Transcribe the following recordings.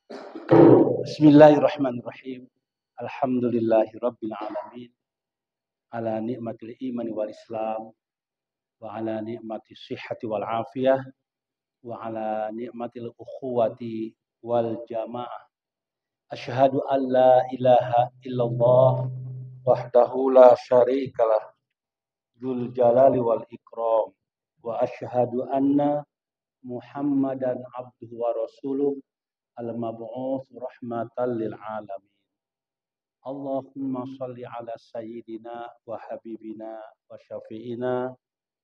Bismillahirrahmanirrahim. Alhamdulillahirabbil alamin. Ala ni'matil imani wal islam wa ala ni'matis sihhati wal afiyah wa ala ni'matil ukhuwati wal jamaah. Asyhadu an la ilaha illallah wahdahu la syarikalah dzul jalali wal ikram wa asyhadu anna Muhammadan abduhu wa rasuluh al-mab'uts rahmatan lil alamin. Allahumma shalli ala sayyidina wa habibina wa syafi'ina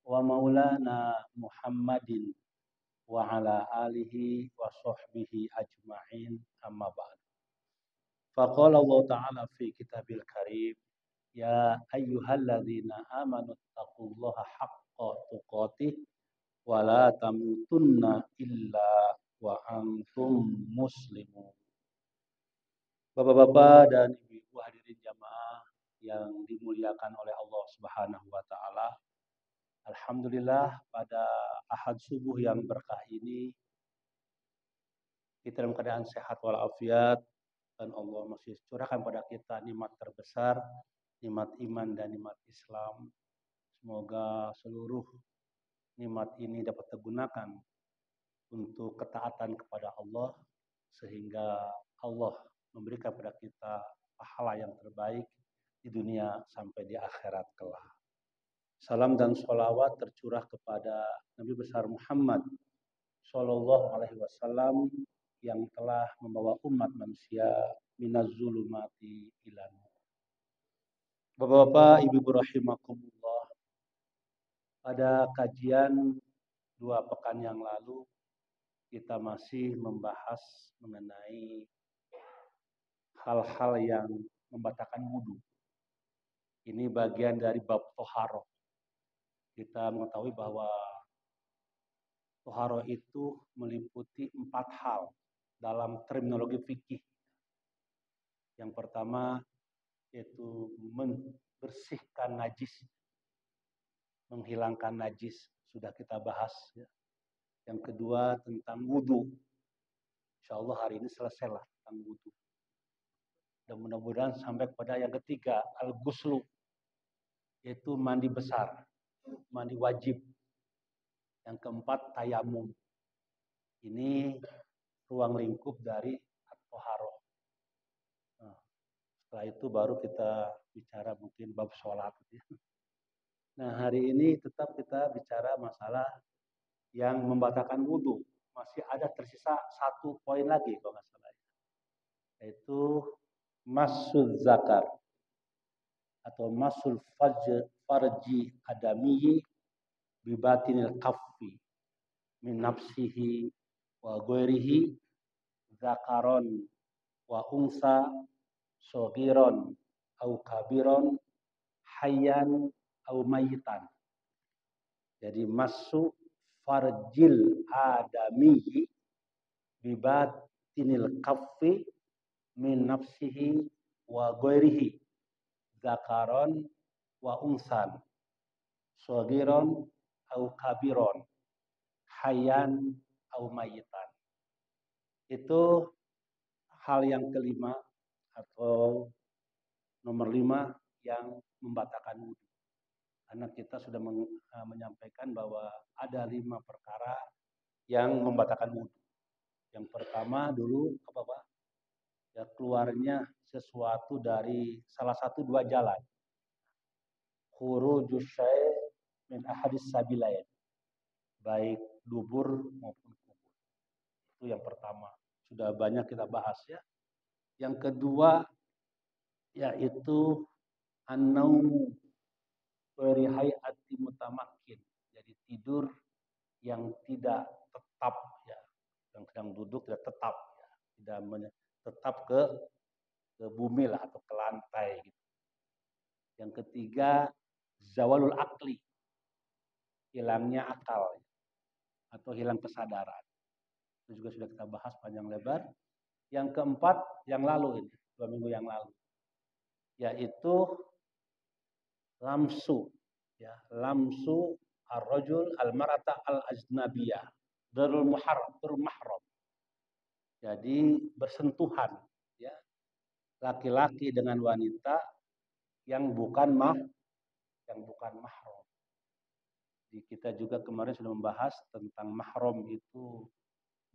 wa maulana Muhammadin wa ala alihi wa sahbihi ajma'in amma ba'd. Faqala Allah Ta'ala fi kitabil karim, ya ayyuhalladzina amanu taqullaha haqqa tuqatih wa la tamutunna illa wa antum muslimun. Bapak-bapak dan ibu-ibu hadirin jamaah yang dimuliakan oleh Allah Subhanahu wa taala. Alhamdulillah pada Ahad subuh yang berkah ini kita dalam keadaan sehat walafiat dan Allah masih curahkan pada kita nikmat terbesar, nikmat iman dan nikmat Islam. Semoga seluruh nikmat ini dapat digunakan untuk ketaatan kepada Allah sehingga Allah memberikan kepada kita pahala yang terbaik di dunia sampai di akhirat kelak. Salam dan sholawat tercurah kepada Nabi besar Muhammad Sallallahu Alaihi Wasallam yang telah membawa umat manusia minaz zulumati ilan. Bapak-bapak, ibu rahimakumullah, pada kajian 2 pekan yang lalu kita masih membahas mengenai hal-hal yang membatalkan wudu. Ini bagian dari bab toharo. Kita mengetahui bahwa toharo itu meliputi 4 hal dalam terminologi fikih. Yang pertama yaitu membersihkan najis, menghilangkan najis, sudah kita bahas ya. Yang kedua tentang wudu. Insyaallah hari ini selesailah tentang wudu. Dan mudah-mudahan sampai kepada yang ketiga, al-ghuslu, yaitu mandi besar, mandi wajib. Yang keempat, tayamum. Ini ruang lingkup dari at-toharoh. Nah, setelah itu baru kita bicara mungkin bab sholat. Nah, hari ini tetap kita bicara masalah yang membatalkan wudu. Masih ada tersisa 1 poin lagi kalau nggak salah. Yaitu masul zakar atau masul farji adamihi bibatinil kaffi min nafsihi wa ghairihi zakaron wa unsa sogiron au kabiron hayyan au mayitan. Jadi masu farjil adamihi bibatinil kaffi min nafsihi wa ghairihi zakaron wa unsan sogiron au kabiron hayyan au mayitan. Itu hal yang kelima atau nomor 5 yang membatalkan wudu. Karena kita sudah menyampaikan bahwa ada 5 perkara yang membatalkan wudu. Yang pertama dulu apa Pak? Ya, keluarnya sesuatu dari salah satu 2 jalan. Khurujus syai' min ahadis sabilain. Baik dubur maupun kubur. Itu yang pertama. Sudah banyak kita bahas ya. Yang kedua yaitu an-naumu fi hayati mutamakkin. Jadi tidur yang tidak tetap ya. Yang sedang duduk tidak tetap ya. Tidak tetap ke bumi lah atau ke lantai gitu. Yang ketiga zawalul akli, hilangnya akal atau hilang kesadaran. Itu juga sudah kita bahas panjang lebar. Yang keempat yang lalu ini 2 minggu yang lalu, yaitu lamsu ya, lamsu ar-rajul al-mar'ata al-ajnabiyah darul mahram. Jadi bersentuhan, ya, laki-laki dengan wanita yang bukan mahram. Jadi kita juga kemarin sudah membahas tentang mahram itu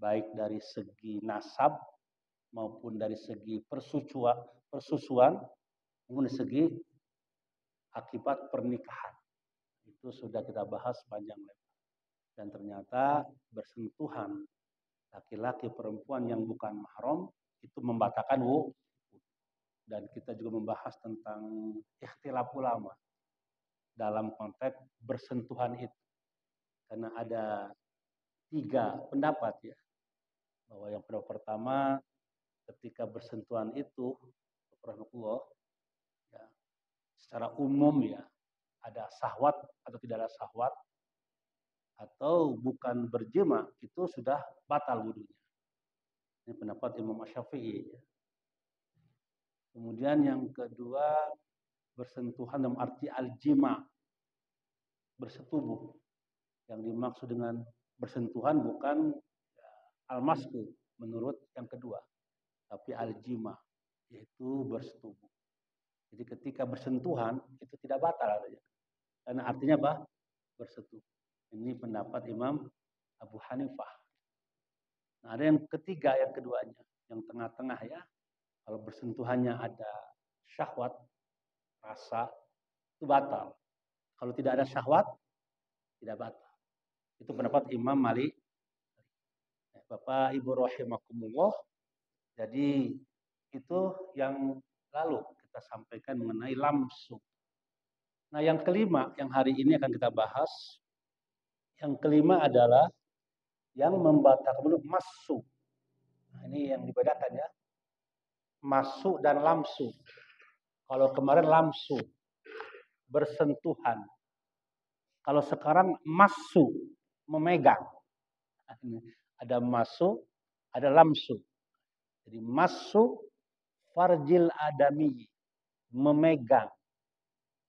baik dari segi nasab maupun dari segi persusuan maupun dari segi akibat pernikahan. Itu sudah kita bahas panjang lebar. Dan ternyata bersentuhan laki-laki perempuan yang bukan mahram itu membatalkan wudu. Dan kita juga membahas tentang ikhtilaf ulama dalam konteks bersentuhan itu. Karena ada 3 pendapat ya. Bahwa yang pertama ketika bersentuhan itu, subhanallah, ya, secara umum ya, ada syahwat atau tidak ada syahwat, atau bukan berjima, itu sudah batal wudunya. Ini pendapat Imam Syafi'i. Ya. Kemudian yang kedua, bersentuhan dalam arti al-jima, bersetubuh. Yang dimaksud dengan bersentuhan bukan al-masku menurut yang kedua, tapi al-jima, yaitu bersetubuh. Jadi ketika bersentuhan itu tidak batal adanya. Karena artinya apa? Bersetubuh. Ini pendapat Imam Abu Hanifah. Nah, ada yang ketiga, yang keduanya, yang tengah-tengah ya. Kalau bersentuhannya ada syahwat, rasa, itu batal. Kalau tidak ada syahwat, tidak batal. Itu pendapat Imam Malik. Bapak Ibu rahimakumullah. Jadi itu yang lalu kita sampaikan mengenai lamsu. Nah, yang kelima yang hari ini akan kita bahas, yang kelima adalah yang membatalkan wudu masuk. Nah, ini yang dibedakan ya. Masuk dan lamsu. Kalau kemarin lamsu, bersentuhan. Kalau sekarang masuk, memegang. Nah, ini ada masuk, ada lamsu. Jadi masuk farjil adami, memegang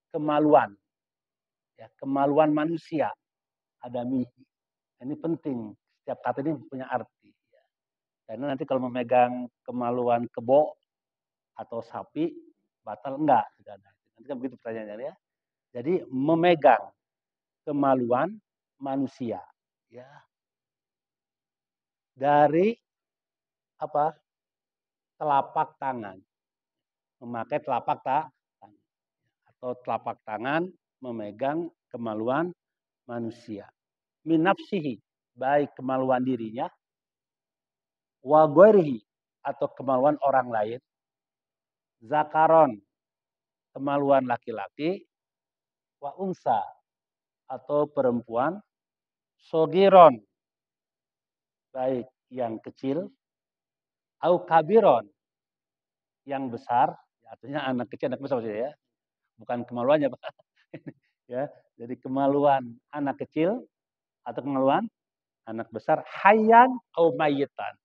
kemaluan. Ya, kemaluan manusia adami. Ini penting. Setiap kata ini punya arti. Ya. Karena nanti kalau memegang kemaluan kebo atau sapi, batal enggak. Nanti kan begitu pertanyaannya ya. Jadi memegang kemaluan manusia. Ya. Dari apa? Telapak tangan. Memakai telapak tangan. Atau telapak tangan memegang kemaluan manusia. Min nafsihi, baik kemaluan dirinya, wa ghairihi, atau kemaluan orang lain, zakaron, kemaluan laki-laki, wa unsa, atau perempuan, sogiron, baik yang kecil, au kabiron, yang besar, artinya anak kecil, anak besar maksudnya ya, bukan kemaluannya Pak. Ya, jadi kemaluan anak kecil atau kemaluan anak besar, hayyan au mayyitan,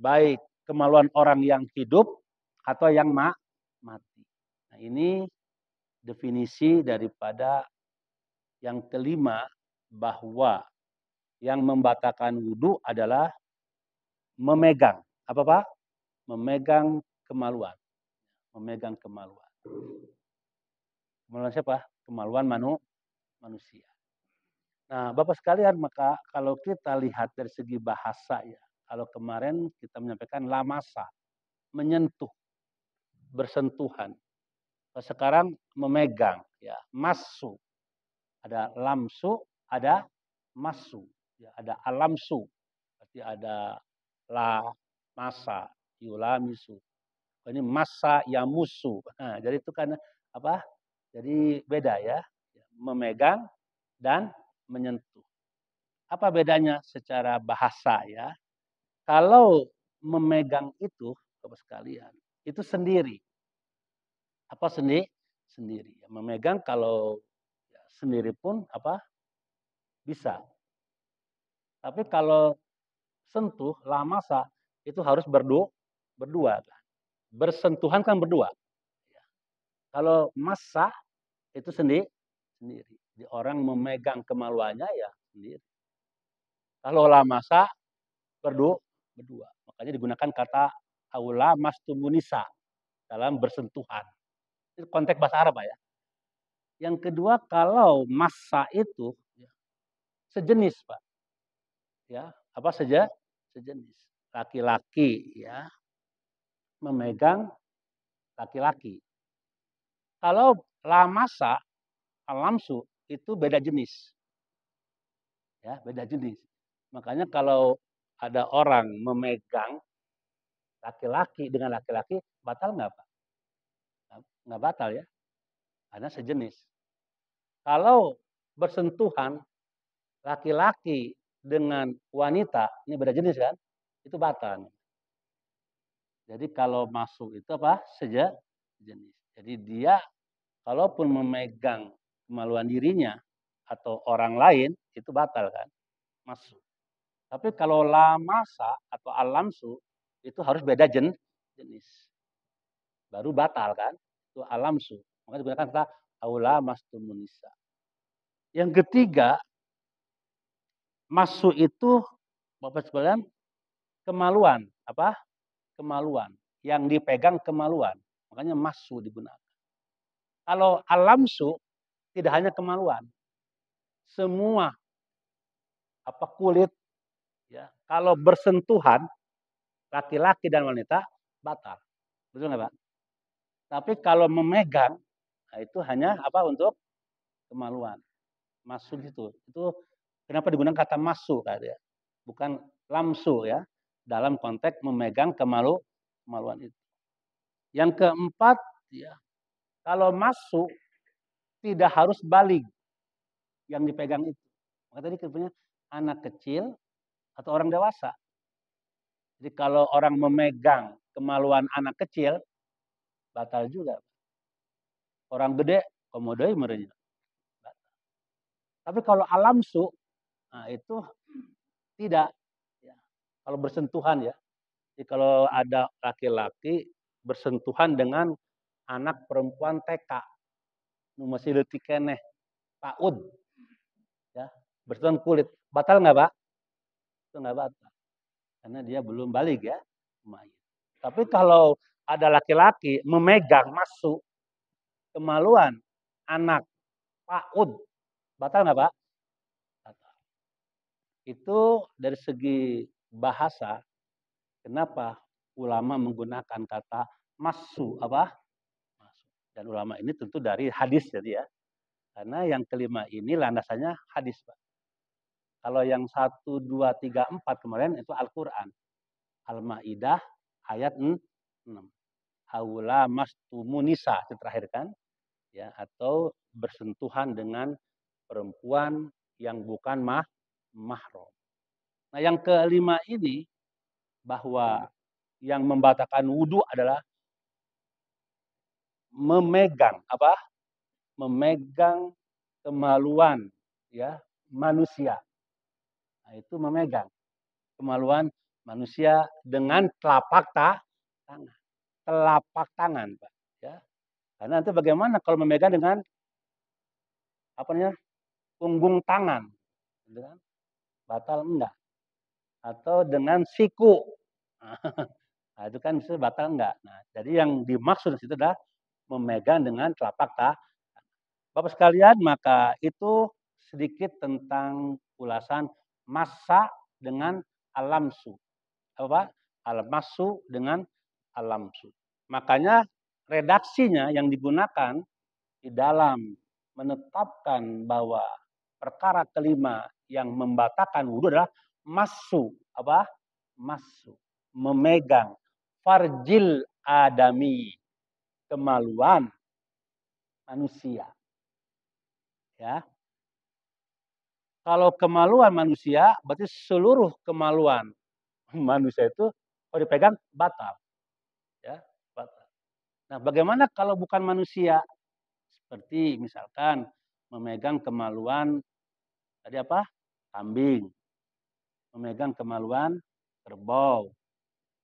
baik kemaluan orang yang hidup atau yang mati. Nah, ini definisi daripada yang kelima, bahwa yang membatalkan wudhu adalah memegang. Apa Pak? Memegang kemaluan. Memegang kemaluan. Kemaluan siapa? Kemaluan manusia. Nah, Bapak sekalian, maka kalau kita lihat dari segi bahasa ya, kalau kemarin kita menyampaikan lamasa, menyentuh, bersentuhan. Sekarang memegang, ya, masu. Ada lamsu, ada masu, ya, ada alamsu, berarti ada la masa, yulamisu. Ini masa yamusu. Nah, jadi itu kan apa? Jadi beda ya, memegang dan menyentuh. Apa bedanya secara bahasa ya? Kalau memegang itu, Bapak sekalian, itu sendiri. Apa sendiri? Sendiri. Memegang kalau sendiri pun apa? Bisa. Tapi kalau sentuh lamasa itu harus berdua kan. Bersentuhan kan berdua. Kalau masa itu sendiri. Jadi orang memegang kemaluannya ya sendiri. Kalau lamasa berdua. Makanya digunakan kata aula mastumunisa dalam bersentuhan. Itu konteks bahasa Arab, Pak ya. Yang kedua, kalau massa itu sejenis, Pak. Ya, apa saja sejenis. Laki-laki ya memegang laki-laki. Kalau lamasa, alamsu itu beda jenis. Ya, beda jenis. Makanya kalau ada orang memegang laki-laki dengan laki-laki, batal nggak, Pak? Nggak batal ya, karena sejenis. Kalau bersentuhan laki-laki dengan wanita, ini beda jenis kan, itu batal. Jadi kalau masuk itu apa? Sejenis. Jadi dia kalaupun memegang kemaluan dirinya atau orang lain, itu batal kan, masuk. Tapi kalau lamasa atau alamsu, itu harus beda jenis. Baru batal kan, itu alamsu. Maka digunakan kata aula mastumunisa. Yang ketiga, masuk itu Bapak sekalian kemaluan, apa? Kemaluan. Yang dipegang kemaluan. Makanya masuk digunakan. Kalau alamsu tidak hanya kemaluan. Semua apa kulit ya, kalau bersentuhan laki-laki dan wanita batal. Betul nggak, Pak? Tapi kalau memegang, nah itu hanya apa untuk kemaluan. Masuk itu kenapa digunakan kata masuk tadi ya? Bukan lamsu ya, dalam konteks memegang kemaluan itu. Yang keempat ya, kalau masuk tidak harus balik yang dipegang itu. Maka tadi katanya anak kecil atau orang dewasa. Jadi kalau orang memegang kemaluan anak kecil, batal juga. Orang gede, komodoi merenya. Tapi kalau alamsu, nah itu tidak. Ya. Kalau bersentuhan ya. Jadi kalau ada laki-laki bersentuhan dengan anak perempuan TK, masih leutik keneh, PAUD, ya, bersentuhan kulit, batal nggak, Pak? Itu nggak batal, karena dia belum balik ya. Tapi kalau ada laki-laki memegang masuk kemaluan anak PAUD, batal nggak, Pak? Batal. Itu dari segi bahasa, kenapa ulama menggunakan kata masu apa? Dan ulama ini tentu dari hadis jadi ya. Karena yang kelima ini landasannya hadis, Pak. Kalau yang 1, 2, 3, 4 kemarin itu Al-Quran. Al-Ma'idah ayat 6. Aula mastumunisa itu terakhir kan? Ya, atau bersentuhan dengan perempuan yang bukan mahram. Nah, yang kelima ini bahwa yang membatalkan wudhu adalah memegang apa? Memegang kemaluan ya manusia. Nah, itu memegang kemaluan manusia dengan telapak tangan. Telapak tangan, Pak, ya. Karena nanti bagaimana kalau memegang dengan apa namanya? Punggung tangan. Gitu kan? Batal enggak? Atau dengan siku. Nah, itu kan bisa batal enggak. Nah, jadi yang dimaksud di situ adalah memegang dengan telapak tangan. Bapak sekalian, maka itu sedikit tentang ulasan massa dengan alamsu. Apa? Al-masu dengan alamsu. Makanya redaksinya yang digunakan di dalam menetapkan bahwa perkara kelima yang membatalkan wudhu adalah masu. Apa? Masu. Memegang farjil adami. Kemaluan manusia. Ya. Kalau kemaluan manusia, berarti seluruh kemaluan manusia itu kalau dipegang batal. Ya, batal. Nah, bagaimana kalau bukan manusia? Seperti misalkan memegang kemaluan tadi apa? Kambing. Memegang kemaluan kerbau,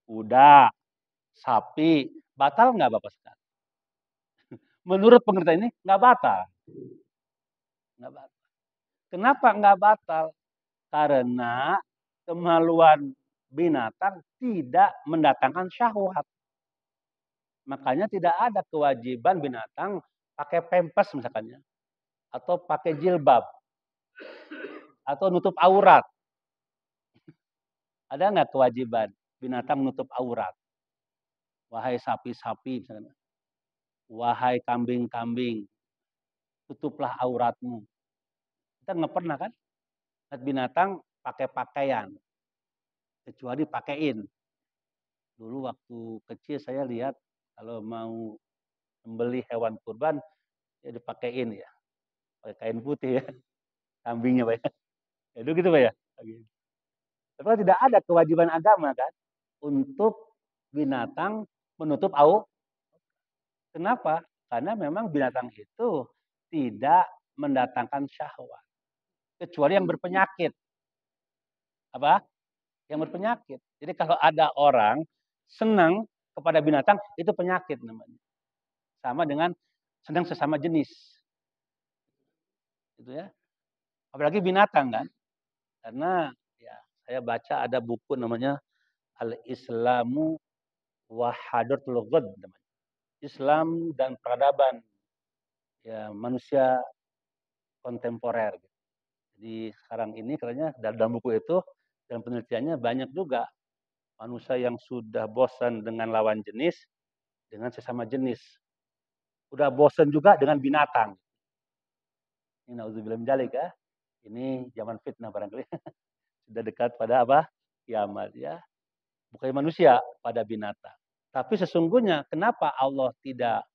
kuda, sapi. Batal nggak Bapak sekalian? Menurut pengertian ini nggak batal. Nggak batal. Kenapa nggak batal? Karena kemaluan binatang tidak mendatangkan syahwat. Makanya tidak ada kewajiban binatang pakai pempes misalkannya, atau pakai jilbab, atau nutup aurat. Ada nggak kewajiban binatang menutup aurat? Wahai sapi-sapi misalnya, wahai kambing-kambing, tutuplah auratmu. Kita nggak pernah kan lihat binatang pakai pakaian, kecuali pakaiin. Dulu waktu kecil saya lihat kalau mau membeli hewan kurban, ya dipakein ya, pakai kain putih ya, kambingnya Pak ya. Itu gitu Pak ya. Tapi kan tidak ada kewajiban agama kan untuk binatang menutup aurat. Kenapa? Karena memang binatang itu tidak mendatangkan syahwat. Kecuali yang berpenyakit. Apa? Yang berpenyakit. Jadi kalau ada orang senang kepada binatang, itu penyakit namanya. Sama dengan senang sesama jenis. Gitu ya. Apalagi binatang kan. Karena ya saya baca ada buku namanya Al-Islamu wa Hadatul Ghad namanya. Islam dan peradaban ya manusia kontemporer. Jadi sekarang ini katanya dalam buku itu dan penelitiannya banyak juga manusia yang sudah bosan dengan lawan jenis dengan sesama jenis. Udah bosan juga dengan binatang. Ini nauzubillah min dzalik ya. Ini zaman fitnah barangkali. Sudah dekat pada apa? Kiamat ya. Bukan manusia, pada binatang. Tapi sesungguhnya kenapa Allah tidak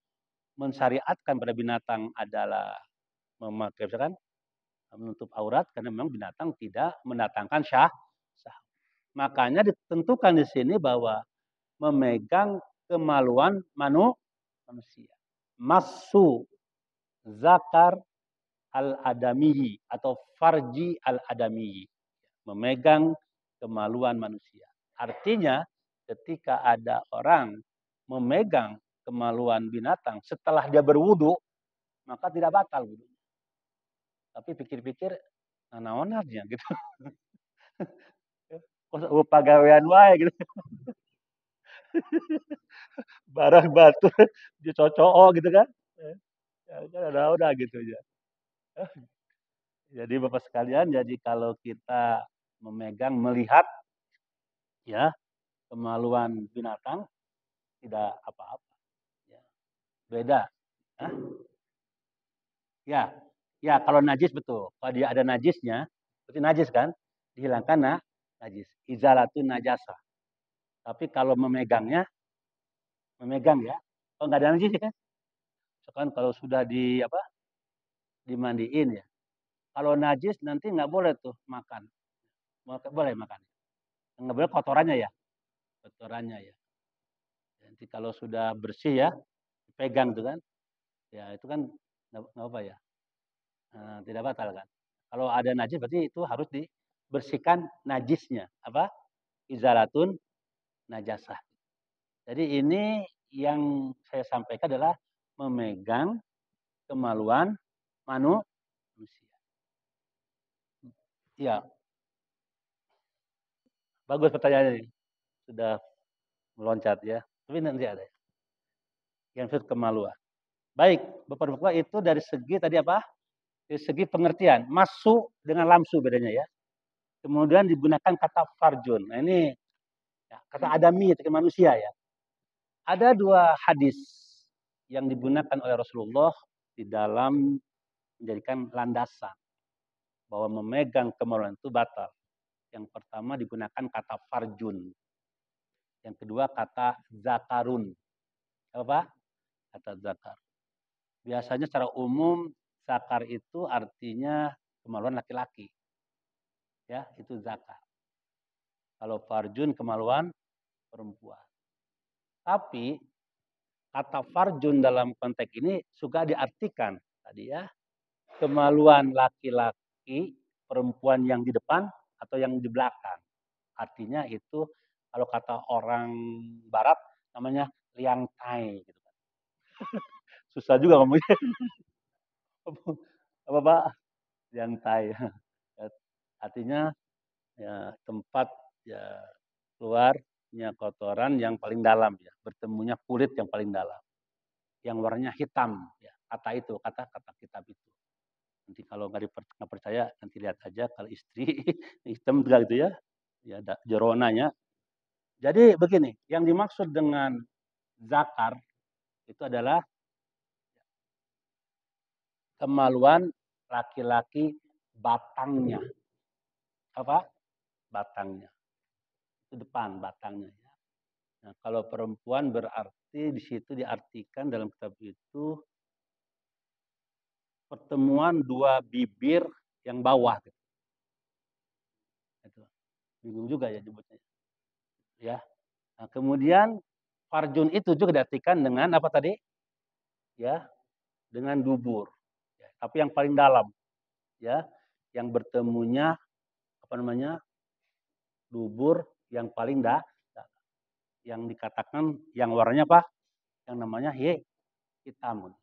mensyariatkan pada binatang adalah memakai misalkan menutup aurat karena memang binatang tidak mendatangkan syah. Makanya ditentukan di sini bahwa memegang kemaluan manusia. Masu zakar al-adamiyi atau farji al-adamiyi. Memegang kemaluan manusia. Artinya ketika ada orang memegang kemaluan binatang setelah dia berwudu, maka tidak batal wudu. Tapi pikir-pikir, naonarnya gitu. Kok pagawean wae gitu. Barang batu dicocok gitu kan. Ya kan udah gitu aja. Jadi Bapak sekalian, jadi kalau kita memegang, melihat ya kemaluan binatang tidak apa-apa. Ya. Beda. Hah? Ya, ya kalau najis betul. Kalau dia ada najisnya, berarti najis kan? Dihilangkan najis. Izalatun najasa. Tapi kalau memegangnya, memegang ya. Kalau nggak ada najis kan? Misalkan kalau sudah dimandiin ya. Kalau najis nanti nggak boleh tuh makan. Boleh makan. Nggak boleh kotorannya ya. Kotorannya ya. Nanti kalau sudah bersih ya, pegang tuh kan. Ya itu kan nggak apa ya. Tidak batal kan. Kalau ada najis berarti itu harus dibersihkan najisnya. Apa? Izalatun najasah. Jadi ini yang saya sampaikan adalah memegang kemaluan manusia. Ya, bagus pertanyaannya ini. Sudah meloncat ya. Tapi nanti ada. Yang fit kemaluan. Baik, Bapak-Bapak itu dari segi tadi apa? Dari segi pengertian. Masuk dengan lamsu bedanya ya. Kemudian digunakan kata farjun. Nah ini ya, kata adami itu manusia ya. Ada dua hadis yang digunakan oleh Rasulullah di dalam menjadikan landasan bahwa memegang kemaluan itu batal. Yang pertama digunakan kata farjun. Yang kedua kata zakarun. Apa? Kata zakar. Biasanya secara umum zakar itu artinya kemaluan laki-laki. Ya, itu zakar. Kalau farjun kemaluan perempuan. Tapi kata farjun dalam konteks ini juga diartikan tadi ya, kemaluan laki-laki, perempuan yang di depan atau yang di belakang. Artinya itu kalau kata orang barat namanya liang tai gitu kan. Susah juga ngomongnya. Apa Pak? Liang tai. Artinya ya tempat ya keluarnya kotoran yang paling dalam ya, bertemunya kulit yang paling dalam, yang warnanya hitam ya. Kata kitab itu. Nanti kalau nggak percaya nanti lihat aja kalau istri hitam juga gitu ya, ya ada jeronanya. Jadi begini, yang dimaksud dengan zakar itu adalah kemaluan laki-laki batangnya. Apa? Batangnya. Itu depan batangnya ya. Nah, kalau perempuan berarti di situ diartikan dalam kitab itu pertemuan dua bibir yang bawah gitu. Itu. Bingung juga ya nyebutnya. Ya. Nah, kemudian farjun itu juga diartikan dengan apa tadi? Ya, dengan dubur. Ya, tapi yang paling dalam ya, yang bertemunya apa namanya? Dubur yang paling yang dikatakan yang warnanya apa? Yang namanya hitam.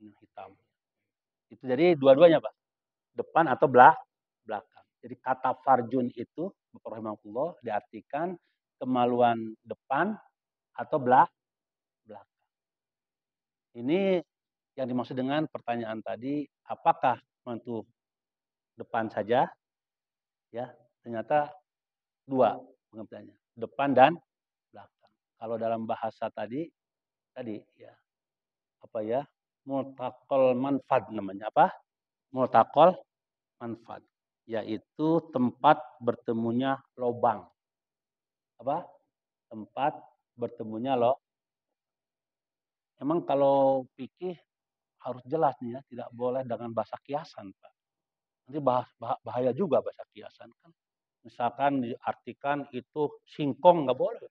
Hitam. Itu jadi dua-duanya, Pak. Depan atau belakang. Jadi kata farjun itu, Bapak rahimahullah, diartikan kemaluan depan atau belakang. Ini yang dimaksud dengan pertanyaan tadi, apakah untuk depan saja? Ya, ternyata dua pengertiannya, depan dan belakang. Kalau dalam bahasa tadi ya, apa ya? Multaqal manfad namanya apa? Multaqal manfad, yaitu tempat bertemunya lobang. Apa? Tempat bertemunya Emang kalau fikih harus jelas nih ya, tidak boleh dengan bahasa kiasan, Pak. Nanti bahaya juga bahasa kiasan kan. Misalkan diartikan itu singkong nggak boleh.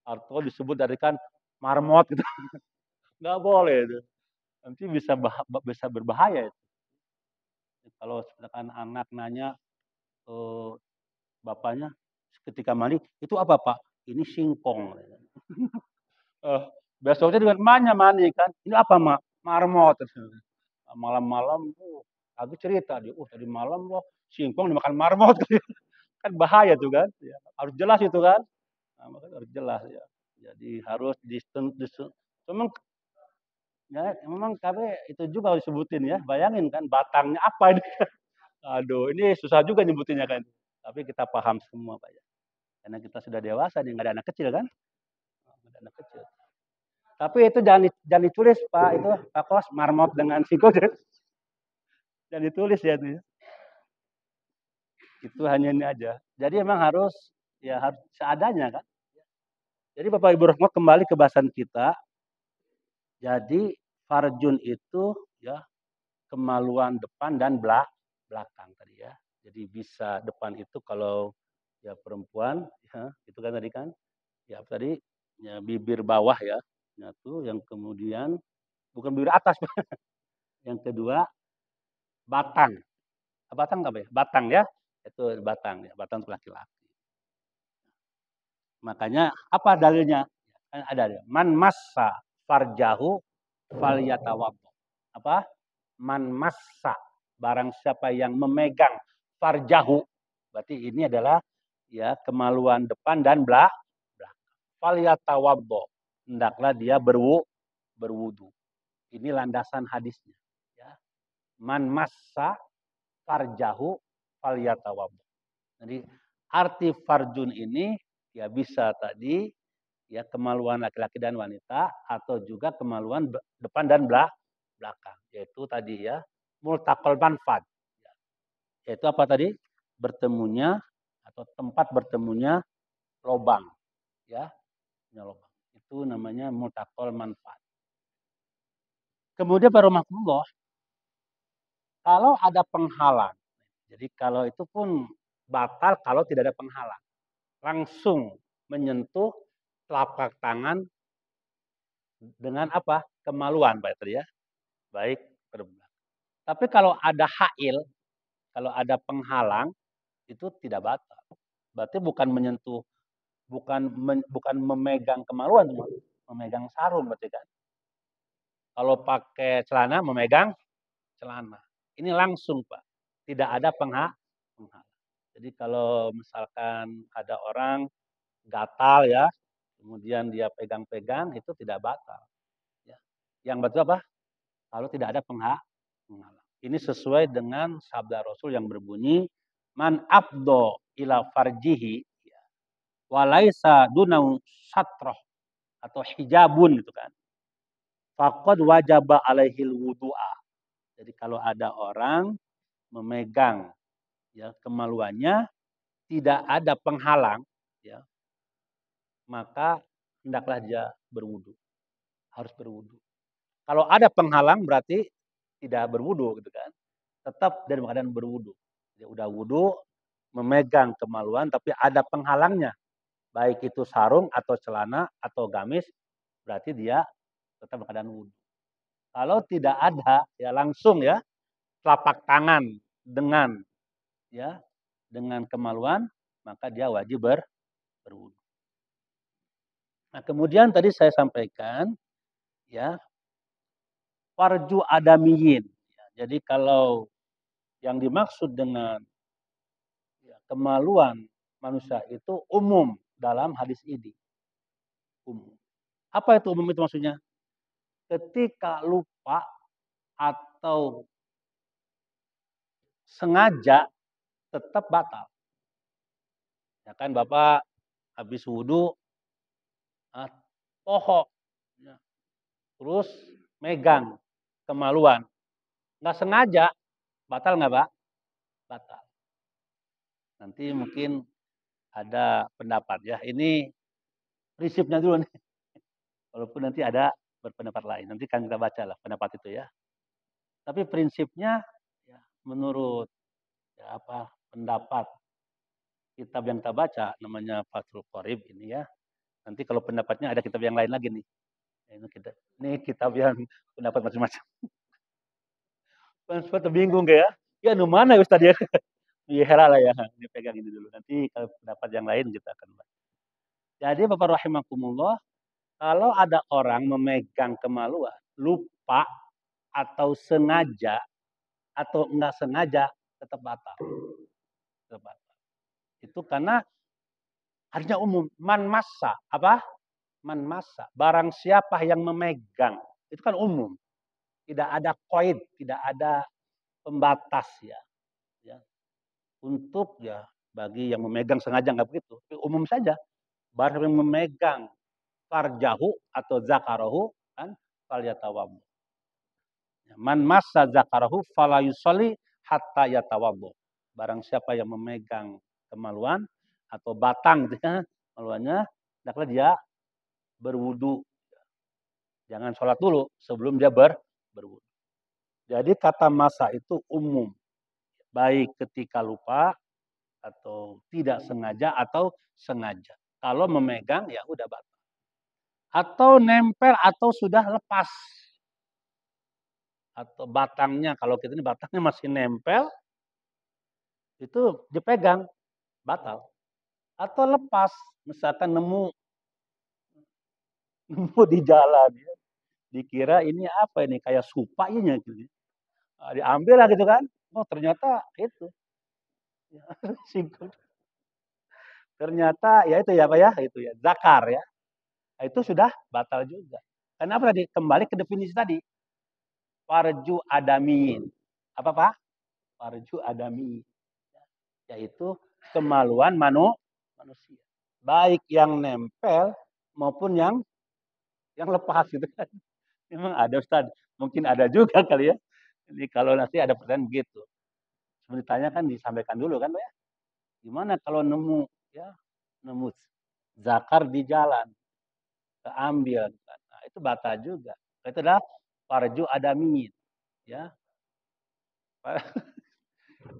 Atau disebut dari kan marmot gitu. Nggak boleh itu. Nanti bisa berbahaya itu. Kalau misalkan anak nanya eh, bapaknya ketika mandi, itu apa Pak? Ini singkong. Besoknya dengan emaknya mandi kan. Ini apa Mak? Marmot. Malam-malam lagi cerita dia, tadi malam loh singkong dimakan marmot. Kan bahaya tuh kan. Ya, harus jelas itu kan. Nah, makanya harus jelas ya. Jadi harus memang memang kami itu juga harus disebutin ya. Bayangin kan batangnya apa ini. Aduh, ini susah juga nyebutinnya kan. Tapi kita paham semua Pak ya. Karena kita sudah dewasa nih, nggak ada anak kecil kan. Nggak ada anak kecil. Tapi itu jangan ditulis Pak, itu Pak Kos marmot dengan singkong. Jangan ditulis ya itu. Itu hanya ini aja. Jadi emang harus seadanya kan. Jadi Bapak Ibu rahmat, kembali ke bahasan kita. Jadi farjun itu ya kemaluan depan dan belakang tadi ya. Jadi bisa depan itu kalau ya perempuan ya, itu kan tadi kan ya tadi ya bibir bawah ya. Nah, itu yang kemudian bukan bibir atas. Yang kedua batang. Batang apa ya? Batang ya. Itu batang ya, batang untuk laki-laki. Makanya apa dalilnya? Ada man massa farjahu falyatawaddo. Apa? Man massa, barang siapa yang memegang farjahu. Berarti ini adalah ya kemaluan depan dan belakang. Falyatawaddo. Hendaklah dia berwudu. Ini landasan hadisnya. Ya. Man massa farjahu falyatawaddo. Jadi arti farjun ini ya bisa tadi ya kemaluan laki-laki dan wanita atau juga kemaluan depan dan belakang, yaitu tadi ya multaqal manfad, yaitu apa tadi, bertemunya atau tempat bertemunya lobang ya, lobang itu namanya multaqal manfad. Kemudian baromakumullah, kalau ada penghalang, jadi kalau itu pun batal kalau tidak ada penghalang, langsung menyentuh telapak tangan dengan apa? Kemaluan, Pak tadi ya. Baik berbelakang. Tapi kalau ada hail, kalau ada penghalang, itu tidak batal. Berarti bukan menyentuh, bukan memegang kemaluan, memegang sarung berarti kan. Kalau pakai celana memegang celana. Ini langsung Pak. Tidak ada penghalang. Jadi kalau misalkan ada orang gatal ya, kemudian dia pegang-pegang itu tidak batal. Ya. Yang batal apa? Kalau tidak ada penghalang. Ini sesuai dengan sabda Rasul yang berbunyi, man abdo ila farjihi walaisa dunau satroh atau hijabun gitu kan. Faqad wajaba alaihil wudu'a. Jadi kalau ada orang memegang ya kemaluannya tidak ada penghalang ya, maka hendaklah dia berwudu, harus berwudu. Kalau ada penghalang berarti tidak berwudu gitu kan. Tetap dari keadaan berwudu. Dia udah wudu, memegang kemaluan tapi ada penghalangnya. Baik itu sarung atau celana atau gamis, berarti dia tetap keadaan wudu. Kalau tidak ada ya langsung ya telapak tangan dengan ya dengan kemaluan, maka dia wajib berwudu. Nah, kemudian tadi saya sampaikan ya farju adamiyin. Ya, jadi kalau yang dimaksud dengan ya, kemaluan manusia itu umum dalam hadis ini. Umum. Apa itu umum itu maksudnya? Ketika lupa atau sengaja tetap batal. Ya kan Bapak habis wudhu, pohok, ya, terus megang kemaluan. Nggak sengaja, batal nggak Pak? Batal. Nanti mungkin ada pendapat ya. Ini prinsipnya dulu nih. Walaupun nanti ada berpendapat lain. Nanti kan kita baca lah pendapat itu ya. Tapi prinsipnya ya, menurut ya, pendapat kitab yang kita baca namanya Fathul Qorib ini ya. Nanti kalau pendapatnya ada kitab yang lain lagi nih. Ini kitab yang pendapat macam-macam. Pendapat bingung ya. Ya, nu mana ya Ustaz ya? Ya heran lah ya. Ini pegang ini dulu. Nanti kalau pendapat yang lain kita akan bahas. Jadi Bapak rahimakumullah, kalau ada orang memegang kemaluan, lupa atau sengaja atau enggak sengaja tetap batal. Tetap batal. Itu karena hadisnya umum. Man massa, apa? Man massa. Barang siapa yang memegang. Itu kan umum. Tidak ada koid, tidak ada pembatas ya. Ya. Untuk ya bagi yang memegang sengaja enggak begitu. Umum saja. Barang yang memegang farjahu atau zakarahu kan falyatawaddu. Man massa zakarahu fala yusolli hatta yatawaddu. Barang siapa yang memegang kemaluan atau batang gitu ya, kemaluannya, hendaklah dia berwudu. Jangan sholat dulu sebelum dia berwudu. Jadi kata masa itu umum. Baik ketika lupa atau tidak sengaja atau sengaja. Kalau memegang ya udah batal. Atau nempel atau sudah lepas. Atau batangnya, kalau kita ini batangnya masih nempel, itu dipegang, batal. Atau lepas, misalkan nemu di jalan, ya. Dikira ini apa ini, kayak supaya gitu. Diambil lah gitu kan, oh ternyata itu. Ya, ternyata ya itu ya Pak ya, itu ya, zakar ya. Itu sudah batal juga. Kenapa tadi? Kembali ke definisi tadi. Farju adamin. Apa Pak? Farju adamin. Yaitu kemaluan manusia. Baik yang nempel maupun yang lepas gitu kan. Memang ada Ustaz. Mungkin ada juga kali ya. Jadi kalau nanti ada pertanyaan begitu. Sebelum ditanya kan disampaikan dulu kan Pak ya. Gimana kalau nemu ya, nemu zakar di jalan, keambil. Nah, itu batal juga. Itu adalah farju adamin. Ya.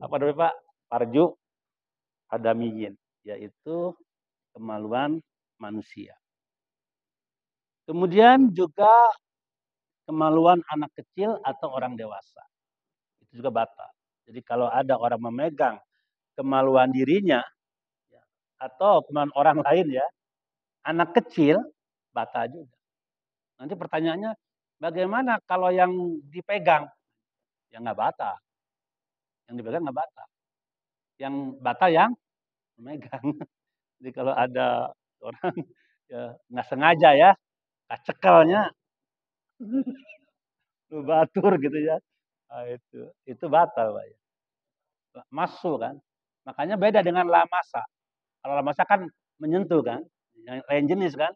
Apa namanya Pak? Farju adamiyin, yaitu kemaluan manusia. Kemudian juga kemaluan anak kecil atau orang dewasa. Itu juga batal. Jadi kalau ada orang memegang kemaluan dirinya ya, atau kemaluan orang lain ya, anak kecil batal juga. Nanti pertanyaannya, bagaimana kalau yang dipegang? Ya nggak batal. Yang dipegang nggak batal. yang batal yang memegang. Jadi kalau ada orang ya nggak sengaja ya, cekelnya batur gitu ya. Nah, itu batal, Pak. Masuk kan. Makanya beda dengan lamasa. Kalau lamasa kan menyentuh kan, yang lain jenis kan.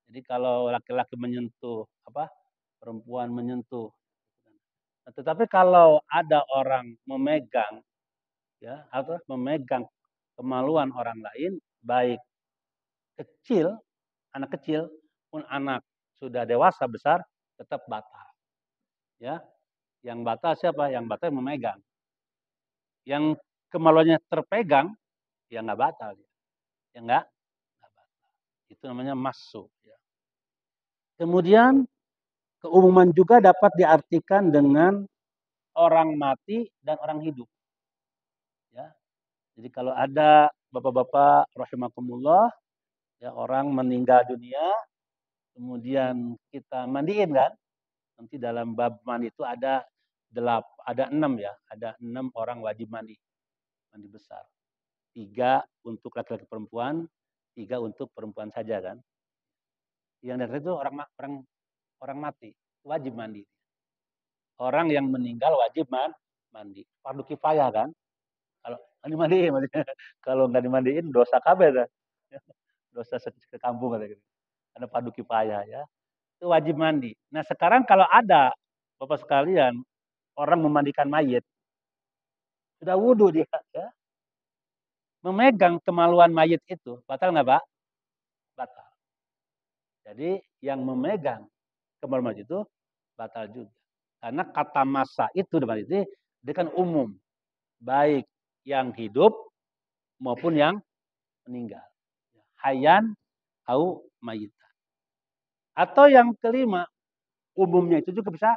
Jadi kalau laki-laki menyentuh perempuan menyentuh. Nah, tetapi kalau ada orang memegang ya atau memegang kemaluan orang lain, baik kecil, anak kecil pun anak sudah dewasa besar tetap batal. Ya, yang batal siapa? Yang batal yang memegang. Yang kemaluannya terpegang, ya nggak batal. Ya nggak batal. Itu namanya masuk. Ya. Kemudian keumuman juga dapat diartikan dengan orang mati dan orang hidup. Ya. Jadi kalau ada bapak-bapak rahimakumullah, ya orang meninggal dunia, kemudian kita mandiin kan? Nanti dalam bab mandi itu ada 6 ya, ada 6 orang wajib mandi besar. 3 untuk laki-laki perempuan, 3 untuk perempuan saja kan. Yang dari itu orang mati wajib mandi. Orang yang meninggal wajib mandi. Fardu kifayah kan. Kalau dimandiin, kalau nggak dimandiin dosa kabeh kan. Dosa ke kampung kata gitu. Ada fardu kifayah ya. Itu wajib mandi. Nah sekarang kalau ada Bapak sekalian orang memandikan mayit, sudah wudhu dia ya, memegang kemaluan mayit itu batal nggak Pak? Batal. Jadi yang memegang kemaluan mayit itu batal juga. Karena kata masa itu dia kan umum, baik yang hidup maupun yang meninggal. Hayan au mayitan. Atau yang kelima, umumnya itu juga bisa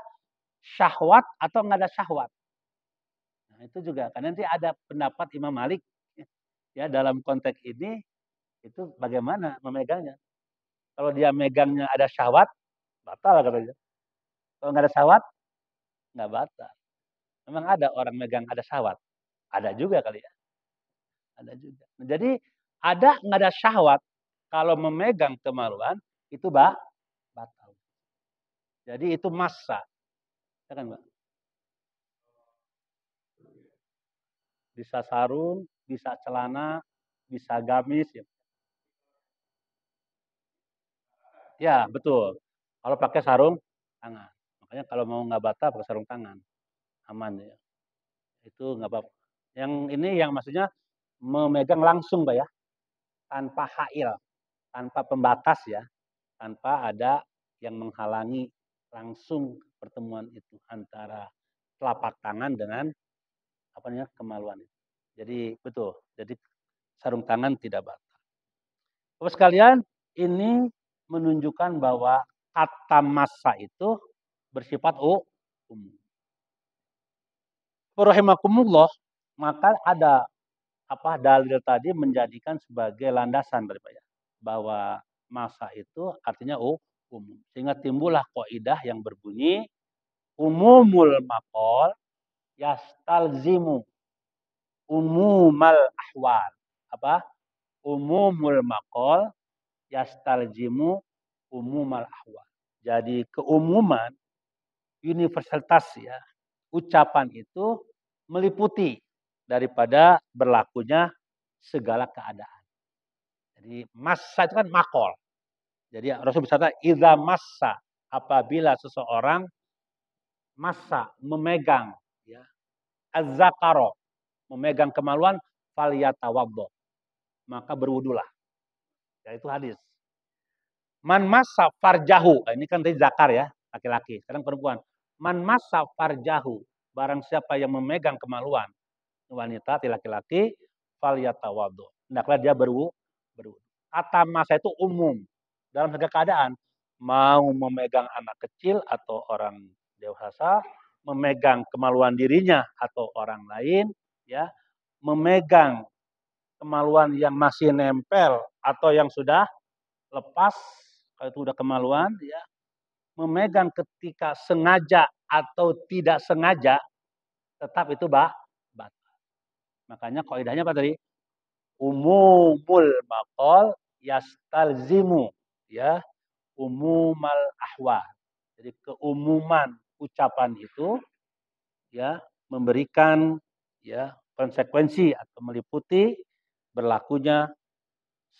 syahwat atau nggak ada syahwat. Nah, itu juga. Karena nanti ada pendapat Imam Malik ya dalam konteks ini itu bagaimana memegangnya. Kalau dia megangnya ada syahwat, batal katanya. Kalau nggak ada syahwat, nggak batal. Memang ada orang megang ada syahwat. Ada juga kali ya. Ada juga. Nah, jadi ada nggak ada syahwat kalau memegang kemaluan itu batal. Jadi itu massa. Ya kan, Mbak? Bisa sarung, bisa celana, bisa gamis ya. Ya, betul. Kalau pakai sarung tangan. Makanya kalau mau nggak batal pakai sarung tangan. Aman ya. Itu nggak apa-apa. Yang ini yang maksudnya memegang langsung, Pak ya. Tanpa hail, tanpa pembatas ya. Tanpa ada yang menghalangi langsung pertemuan itu antara telapak tangan dengan kemaluan itu. Jadi betul. Jadi sarung tangan tidak batal. Bapak sekalian, ini menunjukkan bahwa kata massa itu bersifat umum. Rahimakumullah, maka ada dalil tadi menjadikan sebagai landasan daripada bahwa massa itu artinya umum. Sehingga timbullah kaidah yang berbunyi umumul maqal yastalzimu umumal ahwal. Umumul maqal yastalzimu umumal ahwal. Jadi keumuman universalitas ya ucapan itu meliputi daripada berlakunya segala keadaan. Jadi massa itu kan makol. Jadi Rasul bersabda idza massa, apabila seseorang massa memegang ya az-zakaro, memegang kemaluan falyatawaddo, maka berwudulah. Ya itu hadis. Man massa farjahu, ini kan tadi zakar ya, laki-laki, sekarang perempuan. Man massa farjahu, barang siapa yang memegang kemaluan wanita, laki-laki, falyatawaddo. Hendaklah dia berwudu. Kata massa itu umum dalam segala keadaan, mau memegang anak kecil atau orang dewasa, memegang kemaluan dirinya atau orang lain, ya, memegang kemaluan yang masih nempel atau yang sudah lepas, kalau itu sudah kemaluan, ya, memegang ketika sengaja atau tidak sengaja, tetap itu batal. Makanya kaidahnya apa tadi? Umumul maqal yastalzimu ya umumal ahwa. Jadi keumuman ucapan itu ya memberikan ya konsekuensi atau meliputi berlakunya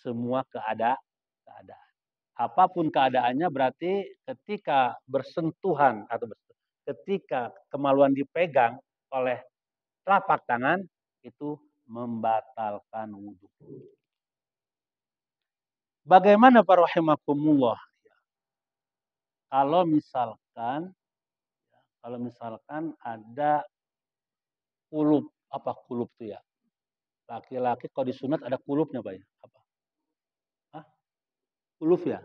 semua keadaan. Apapun keadaannya berarti ketika bersentuhan atau ketika kemaluan dipegang oleh telapak tangan itu membatalkan wudhu. Bagaimana para rahimakumullah kalau misalkan ada kulub, apa kulub itu ya? Laki-laki kalau disunat ada kulubnya Pak ya? Apa? Hah? Kulub ya?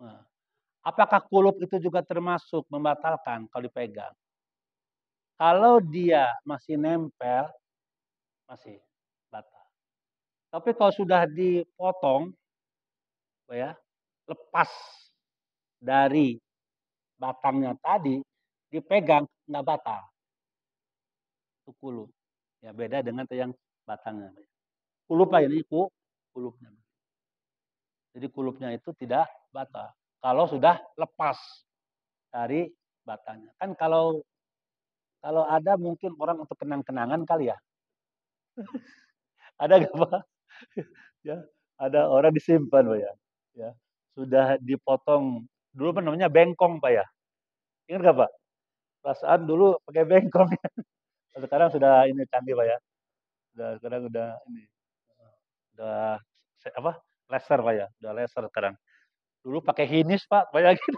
Nah, apakah kulub itu juga termasuk membatalkan kalau dipegang? Kalau dia masih nempel, masih batal. Tapi kalau sudah dipotong, ya, lepas dari batangnya tadi, dipegang, nggak batal. Itu kulub. Ya, beda dengan yang batangnya. Kulub lah ini, kulubnya. Jadi kulubnya itu tidak batal. Kalau sudah lepas dari batangnya. Kan kalau ada mungkin orang untuk kenang-kenangan kali ya. Ada nggak Pak? Ya, ada orang disimpan Pak ya. Ya, sudah dipotong dulu apa namanya bengkong Pak ya. Ingat nggak Pak? Perasaan dulu pakai bengkong. Sekarang sudah ini canggih Pak ya. Sekarang udah ini. Udah apa? Laser Pak ya. Udah laser sekarang. Dulu pakai hinis Pak, bayangin.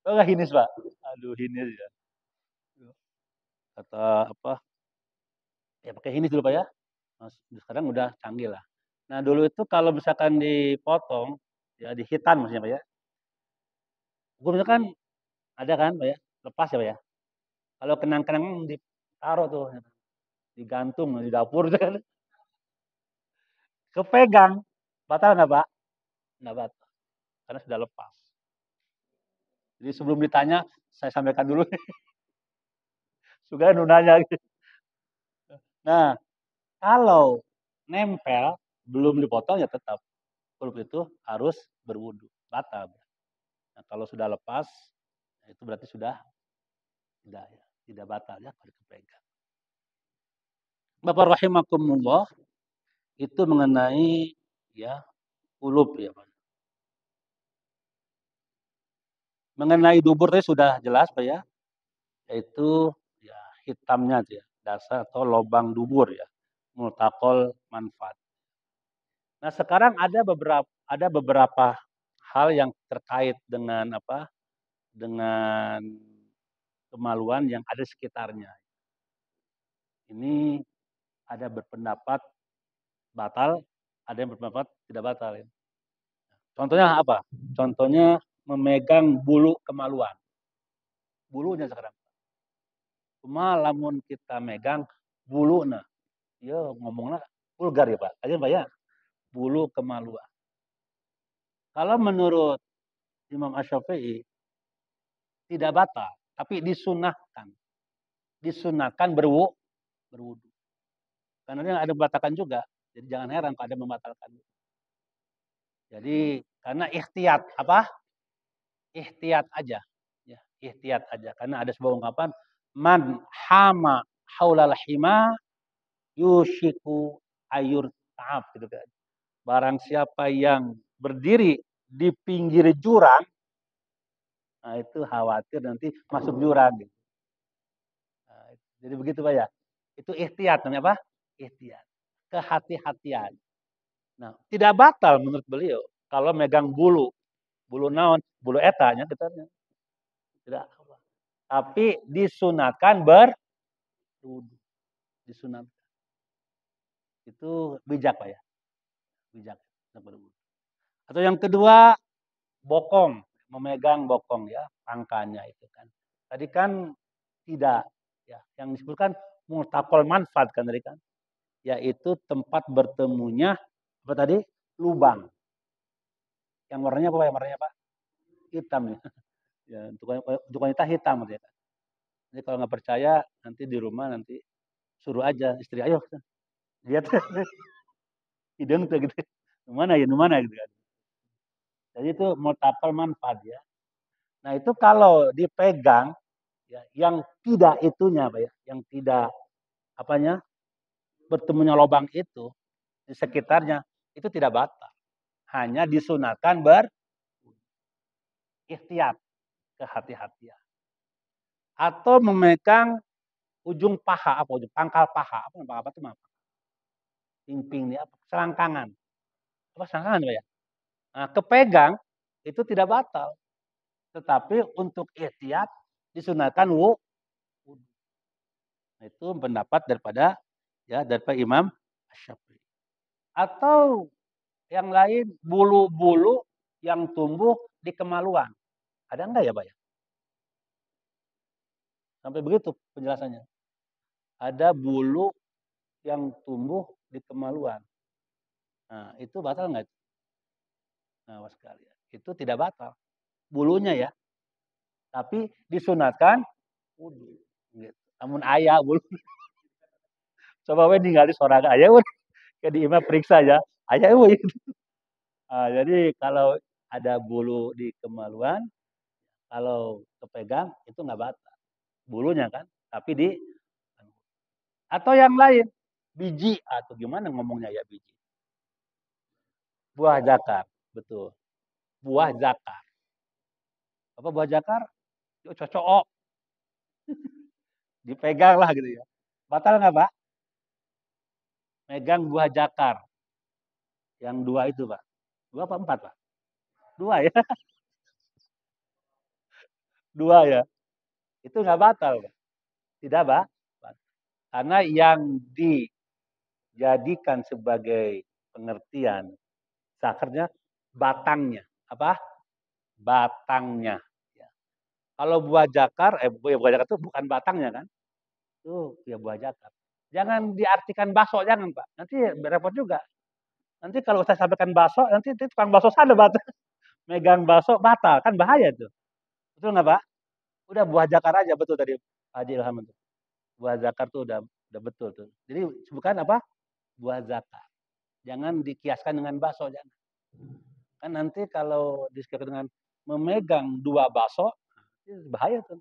Tahu nggak hinis Pak? Aduh hinis ya. Kata apa? Ya pakai hinis dulu Pak ya. Nah, sekarang udah canggih lah. Nah dulu itu kalau misalkan dipotong, ya dihitan maksudnya Pak ya. Hukumnya kan ada kan Pak ya, lepas ya Pak ya. Kalau kenang-kenang ditaruh tuh, digantung di dapur tuh kan. Kepegang, batal nggak Pak? Nggak batal, karena sudah lepas. Jadi sebelum ditanya, saya sampaikan dulu. Sudah nunanya. Nah, kalau nempel, belum dipotong ya tetap. Kulit itu harus berwudu, batal. Nah, kalau sudah lepas, itu berarti sudah tidak batal ya kalau dipegang. Bapak rahimakumullah, itu mengenai ya kulub ya Pak. Mengenai dubur tadi sudah jelas Pak ya, yaitu ya hitamnya ya, dasar atau lubang dubur ya, multaqol manfaat. Nah, sekarang ada beberapa hal yang terkait dengan apa? Dengan kemaluan yang ada sekitarnya. Ini ada berpendapat batal, ada yang berpendapat tidak batal. Ya. Contohnya apa? Contohnya memegang bulu kemaluan. Bulunya sekarang. Cuma lamun kita megang bulu nah. Ya ngomongnya vulgar ya Pak. Aja Pak ya. Bulu kemaluan. Kalau menurut Imam Asy-Syafi'i tidak batal, tapi disunahkan. Disunahkan berwudu. Karena ada membatalkan juga. Jadi jangan heran kalau ada membatalkan. Jadi karena ihtiyat apa? Ihtiyat aja. Ya, ihtiyat aja. Karena ada sebuah ungkapan man hama haulal hima yushiku ayur ta'ab gitu kan. Barang siapa yang berdiri di pinggir jurang, nah itu khawatir nanti masuk jurang. Gitu. Nah, jadi begitu Pak ya. Itu ihtiyat namanya apa? Ihtiyat. Kehati-hatian. Nah, tidak batal menurut beliau kalau megang bulu naon, bulu etanya kita tidak apa. Tapi disunatkan berwudu. Disunatkan. Itu bijak Pak ya. Bijak berwudu. Atau yang kedua bokong, memegang bokong ya, angkanya itu kan. Tadi kan tidak ya, yang disebutkan multaqol manfaat kan tadi kan. Yaitu tempat bertemunya apa tadi? Lubang. Yang warnanya apa? Yang warnanya apa? Hitam ya. Ya, untuk wanita hitam ya. Jadi kalau nggak percaya nanti di rumah nanti suruh aja istri, ayo lihat hidung tuh gitu. Mana gitu kan. Jadi itu multiple manfaat ya. Nah itu kalau dipegang ya, yang tidak itunya Pak ya, yang tidak apanya bertemunya lubang itu di sekitarnya itu tidak batal. Hanya disunahkan berikhtiar, kehati-hatian. Atau memegang ujung paha apa ujung pangkal paha apa itu apa? Pimping nih apa? Selangkangan. Apa selangkangan Pak ya? Nah, kepegang itu tidak batal. Tetapi untuk ikhtiar disunahkan wudhu. Nah, itu pendapat daripada Imam Syafi'i. Atau yang lain bulu-bulu yang tumbuh di kemaluan. Ada enggak ya, Pak ya? Sampai begitu penjelasannya. Ada bulu yang tumbuh di kemaluan. Nah, itu batal enggak? Nah, sekalian. Itu tidak batal. Bulunya ya. Tapi disunatkan wudhu. Gitu. Namun ayah bulu. Coba we ningali sorangan ayah we. Ke di imam periksa ya. Ayah we. Nah, jadi kalau ada bulu di kemaluan, kalau kepegang itu nggak batal. Bulunya kan. Tapi di atau yang lain biji atau gimana ngomongnya ya biji. Buah zakar, betul. Buah zakar. Apa buah zakar? Yuk cocok. Dipegang lah gitu ya. Batal nggak Pak? Megang buah zakar. Yang dua itu Pak. Dua apa empat Pak? Dua ya. Dua ya. Itu nggak batal Pak. Tidak Pak. Karena yang dijadikan sebagai pengertian zakarnya batangnya. Apa? Batangnya. Ya. Kalau buah zakar, buah zakar itu bukan batangnya kan? Itu ya buah zakar. Jangan diartikan bakso, jangan Pak. Nanti repot juga. Nanti kalau saya sampaikan bakso, nanti tukang bakso sana batal. Megang bakso batal, kan bahaya tuh. Betul nggak Pak? Udah buah zakar aja, betul tadi Haji Ilham itu. Buah zakar tuh udah betul tuh. Jadi bukan apa? Buah zakar. Jangan dikiaskan dengan bakso, jangan. Kan nanti kalau dikiaskan dengan memegang dua bakso, bahaya tuh.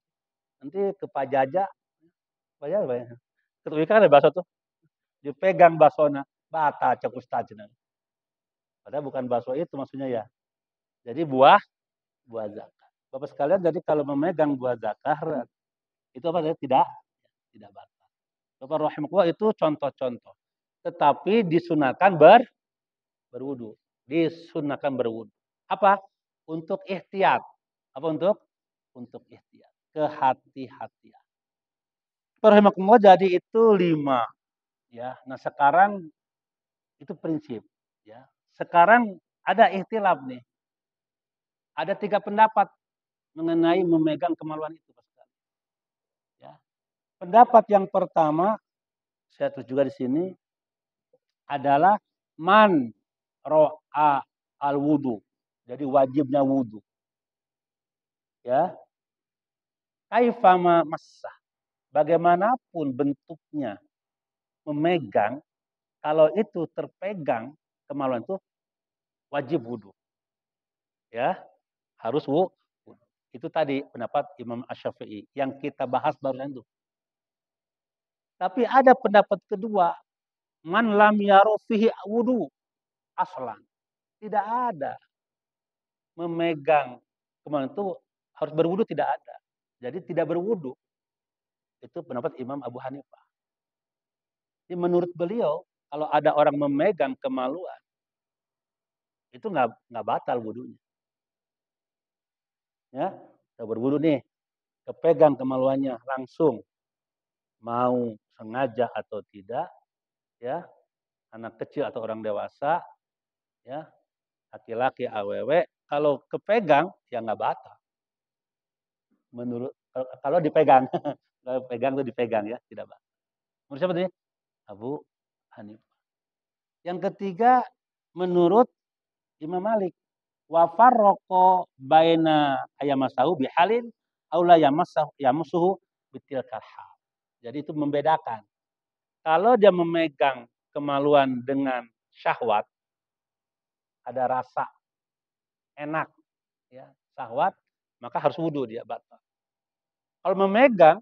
Nanti kepajajah, bahaya. Ketua kan ada bakso tuh. Dipegang baksona, bata cek ustaz. Padahal bukan bakso itu maksudnya ya. Jadi buah zakar. Bapak sekalian, jadi kalau memegang buah zakar itu apa? Tidak batal. Bapak rahimahullah itu contoh-contoh. Tetapi disunahkan berwudu. Disunahkan berwudu. Apa? Untuk ihtiyat. Apa untuk? Untuk ihtiyat. Kehati-hatian. Rahimahullah jadi itu 5. Ya. Nah sekarang itu prinsip. Ya. Sekarang ada ikhtilaf nih. Ada 3 pendapat mengenai memegang kemaluan itu. Ya. Pendapat yang pertama, saya tulis juga di sini, adalah man ro'a al wudu. Jadi wajibnya wudu. Ya. Kaifama massah. Bagaimanapun bentuknya memegang, kalau itu terpegang kemaluan itu wajib wudu. Ya, harus wudu. Itu tadi pendapat Imam Asy-Syafi'i yang kita bahas barusan itu. Tapi ada pendapat kedua, man lam yaru fihi wudu aslan. Tidak ada memegang kemaluan itu harus berwudu, tidak ada. Jadi tidak berwudu. Itu pendapat Imam Abu Hanifah. Jadi menurut beliau kalau ada orang memegang kemaluan itu nggak batal wudunya. Ya, kita berwudu nih, kepegang kemaluannya langsung, mau sengaja atau tidak, ya, anak kecil atau orang dewasa, ya, laki-laki aww, kalau kepegang ya nggak batal. Menurut kalau dipegang, kalau pegang itu dipegang ya, tidak batal. Menurut siapa tadi? Abu Hanifah. Yang ketiga menurut Imam Malik, wa farraqa baina ayamasahu bihalin aula yamassuhu bitilkal hal. Jadi itu membedakan Kalau dia memegang kemaluan dengan syahwat, ada rasa enak, ya, syahwat, maka harus wudhu dia batal. Kalau memegang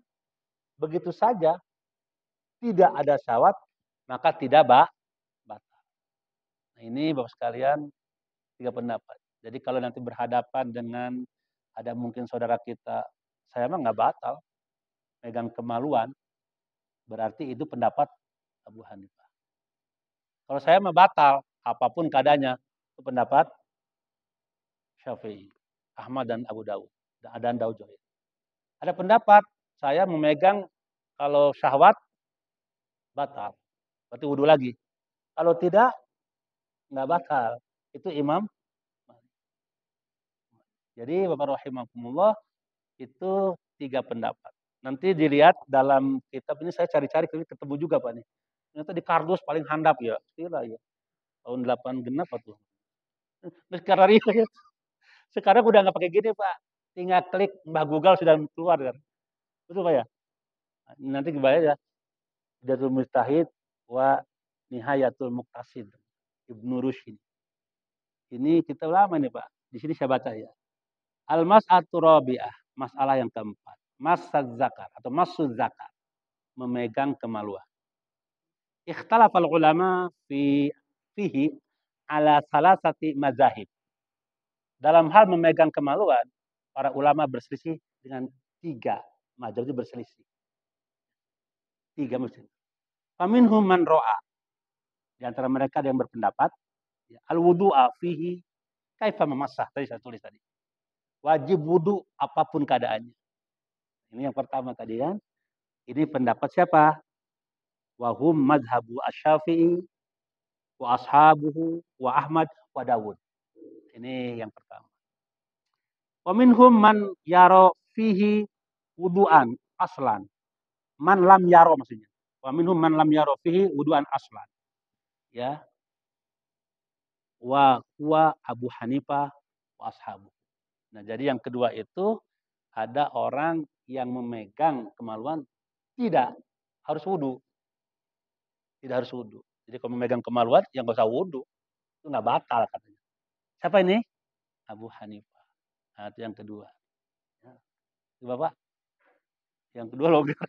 begitu saja, tidak ada syahwat, maka tidak batal. Nah, ini Bapak sekalian, 3 pendapat. Jadi kalau nanti berhadapan dengan ada mungkin saudara kita, saya mah nggak batal, megang kemaluan, berarti itu pendapat Abu Hanifah. Kalau saya mah batal, apapun keadaannya, itu pendapat Syafi'i, Ahmad dan Abu Dawud, dan Daud Johir. Ada pendapat, saya memegang kalau syahwat, batal. Berarti wudhu lagi. Kalau tidak, nggak batal. Itu Imam. Jadi Bapak rahimakumullah, itu 3 pendapat. Nanti dilihat dalam kitab ini, saya cari-cari ketemu juga Pak nih. Ternyata di kardus paling handap ya. Gila ya. Tahun 8 genap tuh. Sekarang udah nggak pakai gini Pak. Tinggal klik Mbah Google sudah keluar kan. Betul Pak ya? Nanti kebayang ya. Bidatul Mujtahid wa Nihayatul Muqtasid. Ibnu Rushd. Ini kita lama nih Pak. Di sini saya baca ya. Al-mas'atu rabi'ah, masalah yang keempat. Masad zakar atau masud zakar, memegang kemaluan. Ikhtalafal ulama fihi ala salasati mazahib. Dalam hal memegang kemaluan, para ulama berselisih dengan 3 mazhab, itu berselisih. 3 muslim. Faminhum man ro'a. Di antara mereka ada yang berpendapat, al-wudu'a fihi kaifa memassah. Tadi saya tulis tadi. Wajib wudu apapun keadaannya. Ini yang pertama tadi kan. Ini pendapat siapa? Wahum madhabu asy-Syafi'i wa ashabuhu wa Ahmad wa Dawud. Ini yang pertama. Wa minhum man yaro fihi wudu'an aslan. Man lam yaro maksudnya. Wa minhum man lam yaro fihi wudu'an aslan. Ya. Wa huwa Abu Hanifah wa ashabu. Nah, jadi yang kedua itu ada orang yang memegang kemaluan tidak harus wudu. Tidak harus wudu. Jadi kalau memegang kemaluan yang nggak usah wudu. Itu nggak batal katanya. Siapa ini? Abu Hanifah. Nah, itu yang kedua. Ya. Itu Bapak. Yang kedua loggar.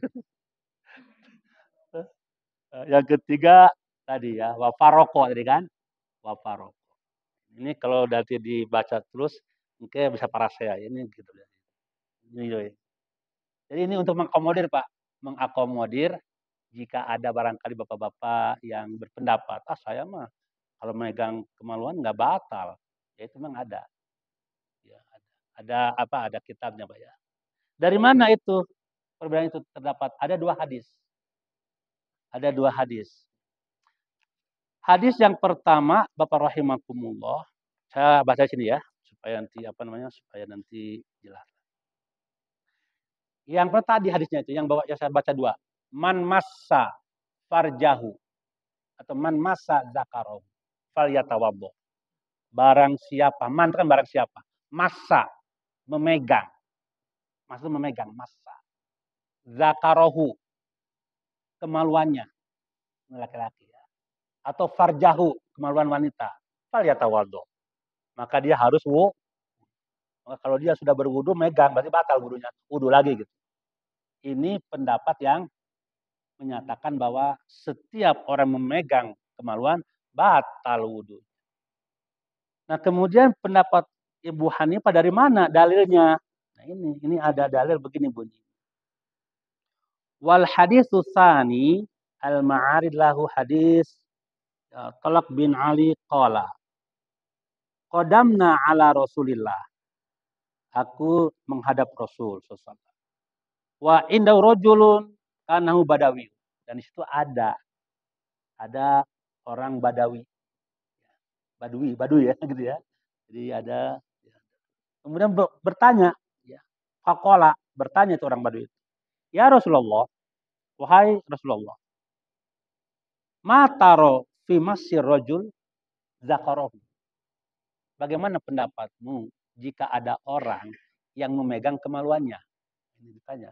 Yang ketiga tadi ya, wafaroko tadi kan. Wafaroko. Ini kalau nanti dibaca terus, mungkin bisa parasea. Ini gitu. Ini. Jadi ini untuk mengakomodir Pak. Mengakomodir jika ada barangkali bapak-bapak yang berpendapat, saya mah kalau megang kemaluan nggak batal. Ya itu memang ada. Ya, ada apa? Ada kitabnya Pak ya. Dari mana itu perbedaan itu terdapat? Ada 2 hadis. Ada 2 hadis. Hadis yang pertama, Bapak rahimakumullah, saya baca sini ya, supaya nanti jelas. Yang pertama di hadisnya itu yang saya baca 2. Man massa farjahu atau man massa zakarahu falyatawaddo. Barang siapa, man itu kan barang siapa. Massa, memegang. Maksud memegang, massa. Zakarahu, kemaluannya, laki-laki ya. Atau farjahu, kemaluan wanita. Falyatawaddo. Maka dia harus wudu. Maka kalau dia sudah berwudu, megang, berarti batal wudunya. Wudu lagi gitu. Ini pendapat yang menyatakan bahwa setiap orang memegang kemaluan, batal wudu. Nah kemudian pendapat Ibu Hanifah dari mana dalilnya? Nah ini ada dalil begini bunyi. Wal haditsu tsani al-ma'arid lahu hadis Talaq bin Ali qala qadamna ala Rasulillah. Aku menghadap Rasul sallallahu. Wa indahu rajulun kanahu badawi. Dan di situ ada orang Badawi. Badui ya gitu ya. Jadi ada kemudian bertanya ya. Faqala, bertanya itu orang Badui. Ya Rasulullah, wahai Rasulullah. Ma taro fi masir rajul zakarahu. Bagaimana pendapatmu jika ada orang yang memegang kemaluannya? Ini ditanya.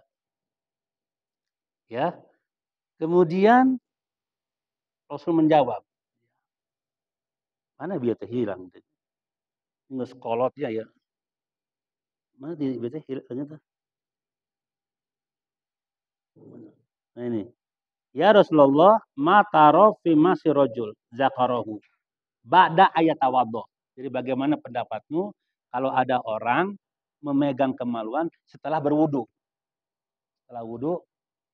Ya. Kemudian Rasul menjawab, mana biar hilang? Nges kolotnya ya. Mana biar hilang ternyata? Nah ini. Ya Rasulullah, ma taro fi masirojul zakarahu. Ba'da ayat tawadhu. Jadi bagaimana pendapatmu kalau ada orang memegang kemaluan setelah berwudu? Setelah wudu,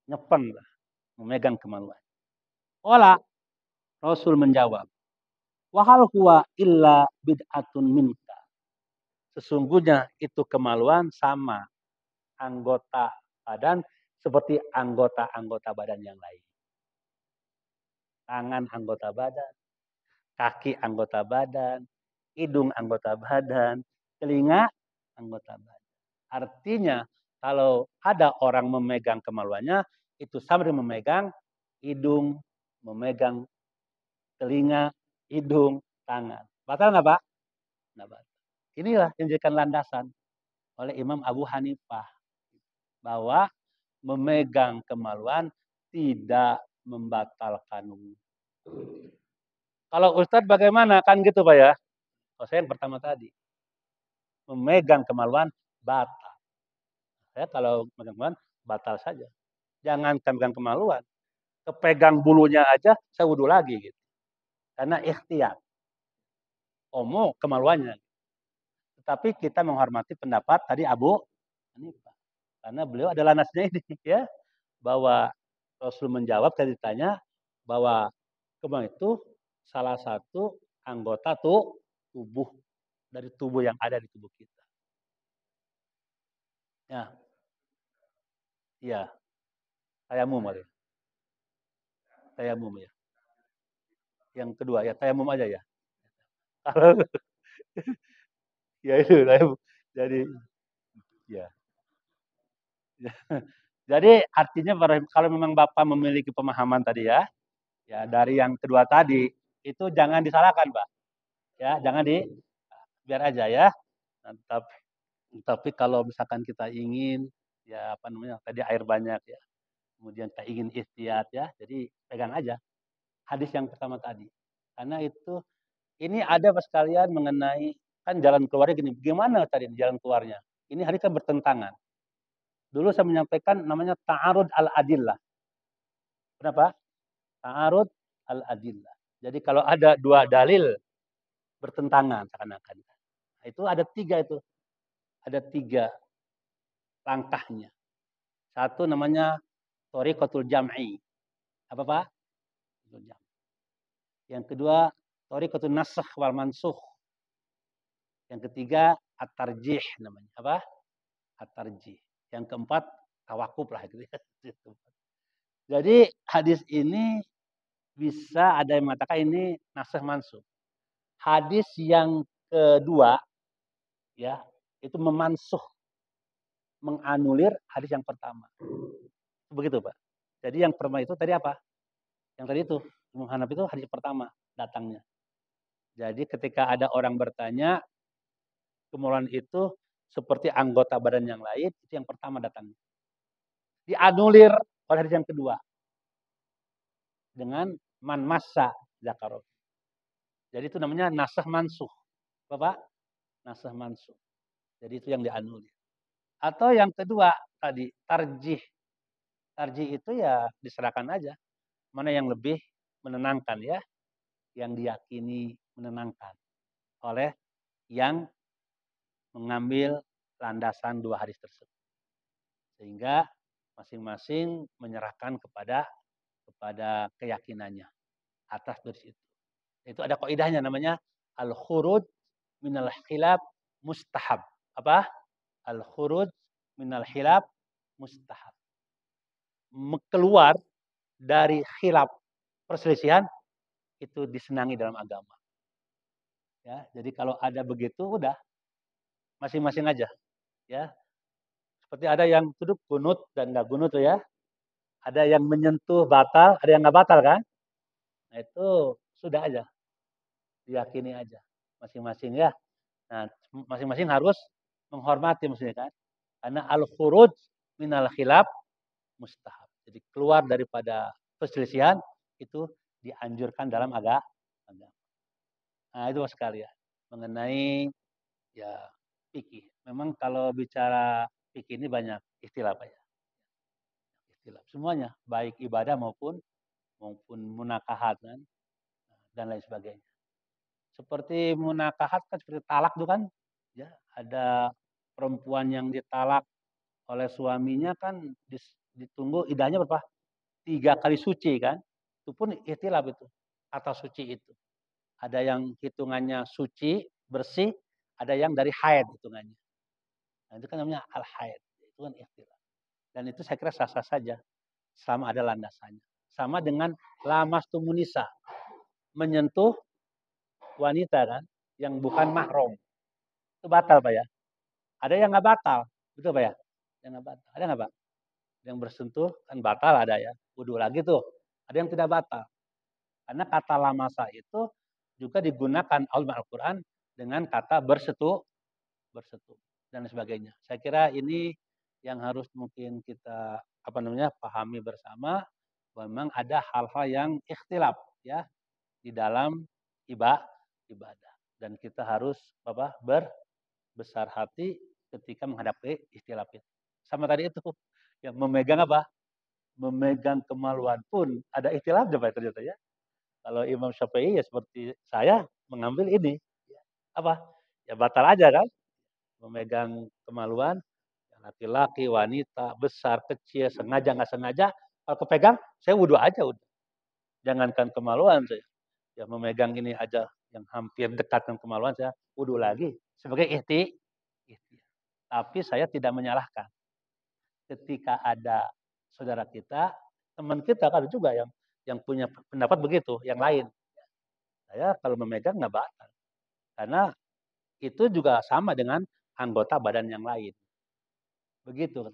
nyepen lah, memegang kemaluan. Ola, Rasul menjawab, wahal huwa illa bid'atun minka. Sesungguhnya itu kemaluan sama anggota badan seperti anggota-anggota badan yang lain. Tangan anggota badan, kaki anggota badan, hidung anggota badan, telinga anggota badan. Artinya kalau ada orang memegang kemaluannya, itu sama dengan memegang hidung, memegang telinga, hidung, tangan. Batal nggak Pak? Nggak batal. Inilah yang dijadikan landasan oleh Imam Abu Hanifah. Bahwa memegang kemaluan tidak membatalkan wudhu. Kalau Ustadz bagaimana? Kan gitu Pak ya. Kalau saya yang pertama tadi. Memegang kemaluan batal. Saya kalau memegang kemaluan batal saja. Jangan memegang kemaluan. Kepegang bulunya aja saya wudhu lagi gitu. Karena ikhtiar. Omo kemaluannya. Tetapi kita menghormati pendapat tadi Abu Hanifah. Karena beliau adalah nasnya ini ya. Bahwa Rasul menjawab tadi ditanya bahwa kemaluan itu salah satu anggota tubuh dari tubuh yang ada di tubuh kita. Ya. Iya. Tayamum ya. Tayamum ya. Yang kedua ya tayamum aja ya. Kalau ya itu tayamum. Jadi ya. Jadi artinya kalau memang Bapak memiliki pemahaman tadi ya dari yang kedua tadi itu jangan disalahkan, Pak. Ya, jangan biar aja ya. Nah, tapi kalau misalkan kita ingin ya apa namanya tadi air banyak ya. Kemudian kita ingin ihtiyat ya. Jadi pegang aja hadis yang pertama tadi. Karena itu ini ada Pak sekalian mengenai kan jalan keluarnya gini. Gimana tadi jalan keluarnya? Ini hadis kan bertentangan. Dulu saya menyampaikan namanya ta'arud al-adillah. Kenapa? Ta'arud al-adillah. Jadi kalau ada dua dalil bertentangan seakan-akan. Itu ada tiga itu. Ada tiga langkahnya. Satu namanya thoriqatul jam'i. Apa Pak? Yang kedua thoriqatul nasakh wal mansukh. Yang ketiga at-tarjih namanya. Apa? At-tarjih. Yang keempat tawakuf lah gitu ya. Jadi hadis ini bisa ada yang mengatakan ini nasakh mansukh. Hadis yang kedua ya itu memansuh, menganulir hadis yang pertama. Begitu Pak. Jadi yang pertama itu tadi apa? Yang tadi itu Imam Hanafi itu hadis pertama datangnya. Jadi ketika ada orang bertanya kemaluan itu seperti anggota badan yang lain itu yang pertama datangnya. Dianulir oleh hadis yang kedua dengan man massa zakarah. Jadi itu namanya nasah mansuh. Bapak? Nasah mansuh. Jadi itu yang dianulir. Atau yang kedua tadi tarjih. Tarjih itu ya diserahkan aja. Mana yang lebih menenangkan ya. Yang diyakini menenangkan. Oleh yang mengambil landasan dua hadis tersebut. Sehingga masing-masing menyerahkan kepada keyakinannya atas dari itu. Itu ada kaidahnya namanya al-khuruj minal khilaf mustahab. Apa? Al-khuruj minal khilaf mustahab. Keluar dari khilaf perselisihan itu disenangi dalam agama. Ya, jadi kalau ada begitu udah masing-masing aja. Ya. Seperti ada yang duduk gunut dan enggak gunut tuh ya. Ada yang menyentuh batal, ada yang enggak batal kan? Nah, itu sudah aja. Diyakini aja masing-masing ya. Nah, masing-masing harus menghormati maksudnya kan. Karena al-khuruj minal khilaf mustahab. Jadi keluar daripada perselisihan itu dianjurkan dalam agama. Nah, itu sekalian mengenai ya fikih. Memang kalau bicara fikih ini banyak istilah Pak ya. Istilah semuanya, baik ibadah maupun munakahat kan dan lain sebagainya. Seperti munakahat kan seperti talak itu kan ya, ada perempuan yang ditalak oleh suaminya kan ditunggu idahnya berapa? 3 kali suci kan. Itu pun ikhtilaf itu. Kata suci itu. Ada yang hitungannya suci, bersih, ada yang dari haid hitungannya. Nah, itu kan namanya al-haid. Itu kan ikhtilaf. Dan itu saya kira sah-sah saja selama ada landasannya. Sama dengan lamastumunisa, menyentuh wanita kan yang bukan mahram. Itu batal Pak ya. Ada yang nggak batal. Betul Pak ya? Yang nggak batal. Ada nggak Pak? Yang bersentuh kan batal ada ya. Wudhu lagi tuh. Ada yang tidak batal. Karena kata lamasa itu juga digunakan oleh Al-Quran dengan kata bersetuh dan sebagainya. Saya kira ini yang harus mungkin kita pahami bersama bahwa memang ada hal-hal yang ikhtilaf ya di dalam ibadah dan kita harus berbesar hati ketika menghadapi ikhtilaf itu. Sama tadi itu yang memegang memegang kemaluan pun ada ikhtilaf ternyata ya. Kalau Imam Syafi'i ya seperti saya mengambil ini apa ya batal aja kan memegang kemaluan laki-laki wanita besar kecil sengaja nggak sengaja kalau kepegang saya wudhu aja udah jangankan kemaluan saya ya memegang ini aja yang hampir dekat dengan kemaluan saya wudhu lagi sebagai tapi saya tidak menyalahkan ketika ada saudara kita teman kita kan juga yang punya pendapat begitu yang lain saya kalau memegang nggak batal karena itu juga sama dengan anggota badan yang lain. Begitu.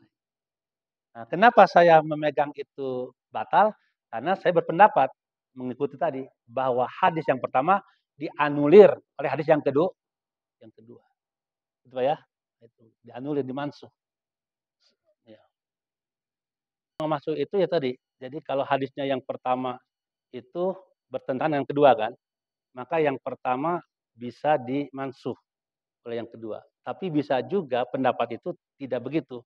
Nah, kenapa saya memegang itu batal? Karena saya berpendapat mengikuti tadi bahwa hadis yang pertama dianulir oleh hadis yang kedua. Itu ya. Itu dianulir dimansuh. Ya. Masuk itu ya tadi. Jadi kalau hadisnya yang pertama itu bertentangan dengan kedua kan, maka yang pertama bisa dimansuh oleh yang kedua. Tapi bisa juga pendapat itu tidak begitu.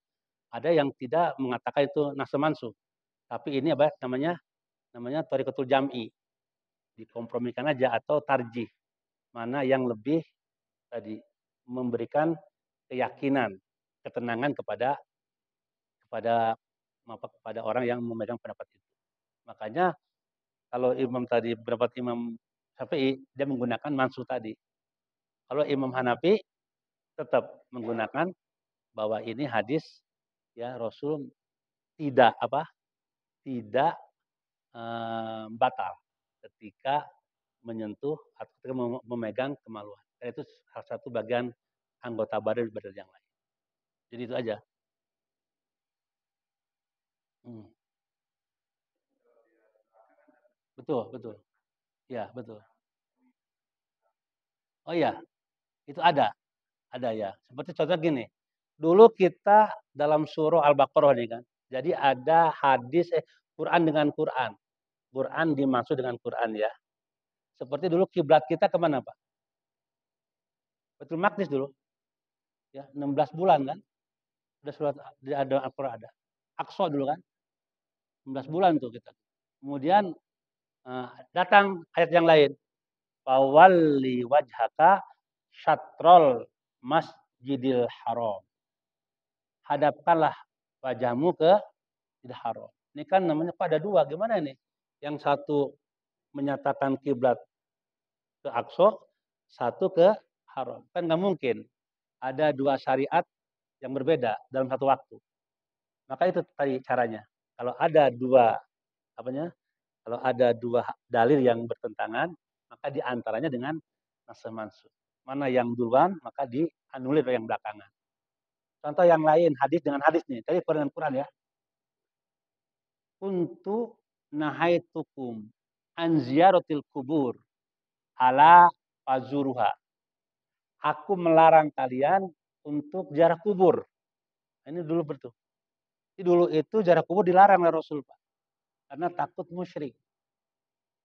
Ada yang tidak mengatakan itu nasa mansuh. Tapi ini apa namanya thariqatul jam'i. Dikompromikan aja atau tarjih. Mana yang lebih tadi memberikan keyakinan, ketenangan kepada orang yang memegang pendapat itu. Makanya kalau Imam tadi pendapat Imam Syafi'i dia menggunakan mansuh tadi. Kalau Imam Hanafi tetap menggunakan bahwa ini hadis ya Rasul tidak batal ketika menyentuh atau ketika memegang kemaluan. Dan itu salah satu bagian anggota badan yang lain. Jadi itu aja. Betul. Ya, betul. Oh iya, itu ada ya. Seperti contoh gini. Dulu kita dalam surah Al-Baqarah nih kan. Jadi ada hadis Quran dengan Quran. Quran dimaksud dengan Quran ya. Seperti dulu kiblat kita kemana Pak? Baitul Maqdis dulu. Ya, 16 bulan kan. Ada surat ada Al-Quran ada. Aqsa dulu kan. 16 bulan tuh kita. Kemudian datang ayat yang lain. Fawalli wajhaka syatrol masjidil haram. Hadapkanlah wajahmu ke Masjidil Haram. Ini kan namanya pada dua. Gimana ini? Yang satu menyatakan kiblat ke Aqsa, satu ke Haram. Kan nggak mungkin. Ada dua syariat yang berbeda dalam satu waktu. Maka itu tadi caranya. Kalau ada dua dalil yang bertentangan, maka diantaranya dengan nasah mansukh. Mana yang duluan, maka dianulir yang belakangan. Contoh yang lain, hadis dengan hadis nih. Tadi Quran dengan Quran ya. Kuntu nahaitukum an ziyaratil kubur ala fazuruha. Aku melarang kalian untuk ziarah kubur. Ini dulu betul. Dulu itu ziarah kubur dilarang oleh Rasul Pak. Karena takut musyrik.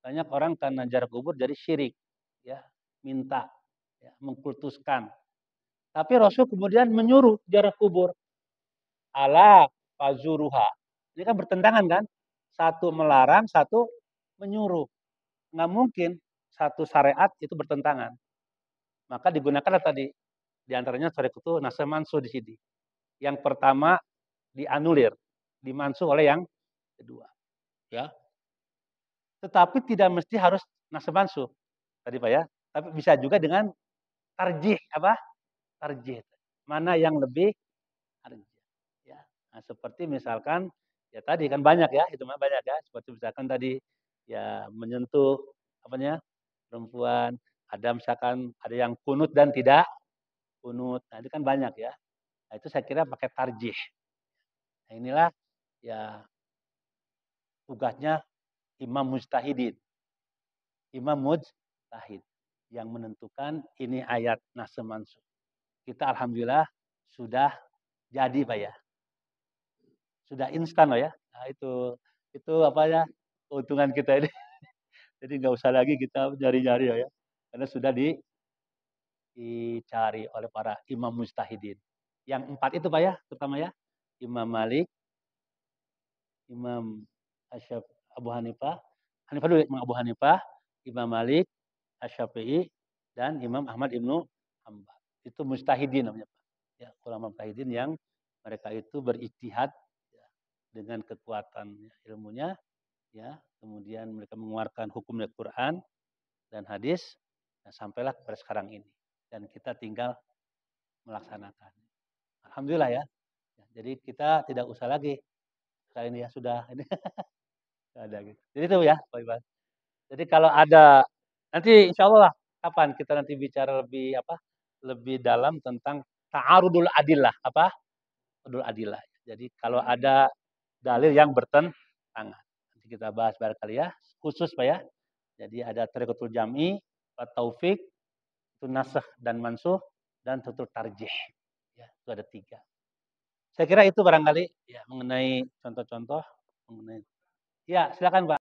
Banyak orang karena ziarah kubur jadi syirik, ya, minta, ya, mengkultuskan. Tapi Rasul kemudian menyuruh ziarah kubur. Ala fazuruha. Ini kan bertentangan kan? Satu melarang, satu menyuruh. Nggak mungkin satu syariat itu bertentangan. Maka digunakanlah tadi. Di antaranya syariat itu nasakh mansuh di sini. Yang pertama dianulir, dimansuh oleh yang kedua. Ya. Tetapi tidak mesti harus nasakh mansuh. Tadi Pak ya. Tapi bisa juga dengan tarjih apa? Tarjih. Mana yang lebih tarjih. Ya. Nah, seperti misalkan ya tadi kan banyak ya, itu mah banyak ya. Seperti misalkan tadi ya menyentuh apanya? Perempuan, ada misalkan ada yang kunut dan tidak kunut. Nah, itu kan banyak ya. Nah, itu saya kira pakai tarjih. Nah, inilah ya tugasnya imam mujtahidin. Imam mujtahid yang menentukan ini ayat nasakh mansuh. Kita alhamdulillah sudah jadi Pak ya. Sudah instan loh ya. Nah, itu apa ya? Keuntungan kita ini. Jadi nggak usah lagi kita nyari-nyari ya. Karena sudah dicari oleh para imam mujtahidin. Yang 4 itu Pak ya, terutama ya. Imam Malik, Imam Abu Hanifah, dulu Imam Abu Hanifah, Imam Malik, Asy-Syafi'i, dan Imam Ahmad Ibnu Hanbal. Itu mujtahidin namanya Pak. Ya, ulama mujtahidin yang mereka itu berijtihad ya, dengan kekuatan ilmunya, ya, kemudian mereka mengeluarkan hukum dari Quran dan hadis, nah, sampailah pada sekarang ini. Dan kita tinggal melaksanakan. Alhamdulillah ya. Jadi kita tidak usah lagi kali ini ya sudah ini ada gitu. Jadi itu ya, Pak Iban. Jadi kalau ada nanti insya Allah lah kapan kita nanti bicara lebih apa? Lebih dalam tentang ta'arudul adillah apa? Ta'arudul adillah. Jadi kalau ada dalil yang bertentangan nanti kita bahas barangkali ya khusus Pak ya. Jadi ada tariqatul jam'i, taufik, itu nasakh dan mansuh dan tutur tarjih. Ya, itu ada 3. Saya kira itu barangkali ya mengenai contoh-contoh mengenai. Ya, silakan Pak.